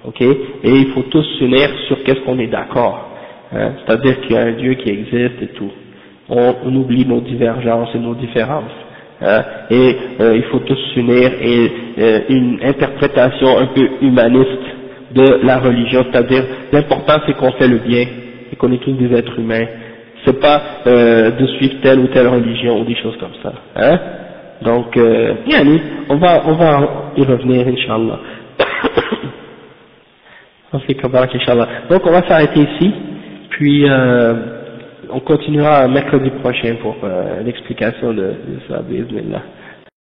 Ok, et il faut tous s'unir sur qu'est-ce qu'on est d'accord, hein? C'est-à-dire qu'il y a un Dieu qui existe et tout. On oublie nos divergences et nos différences, hein? Et il faut tous s'unir et une interprétation un peu humaniste de la religion, c'est-à-dire l'important c'est qu'on fait le bien et qu'on est tous des êtres humains. C'est pas de suivre telle ou telle religion ou des choses comme ça, hein? Donc, on va y revenir, Inch'Allah. Donc on va s'arrêter ici, puis on continuera mercredi prochain pour l'explication de ça, bismillah.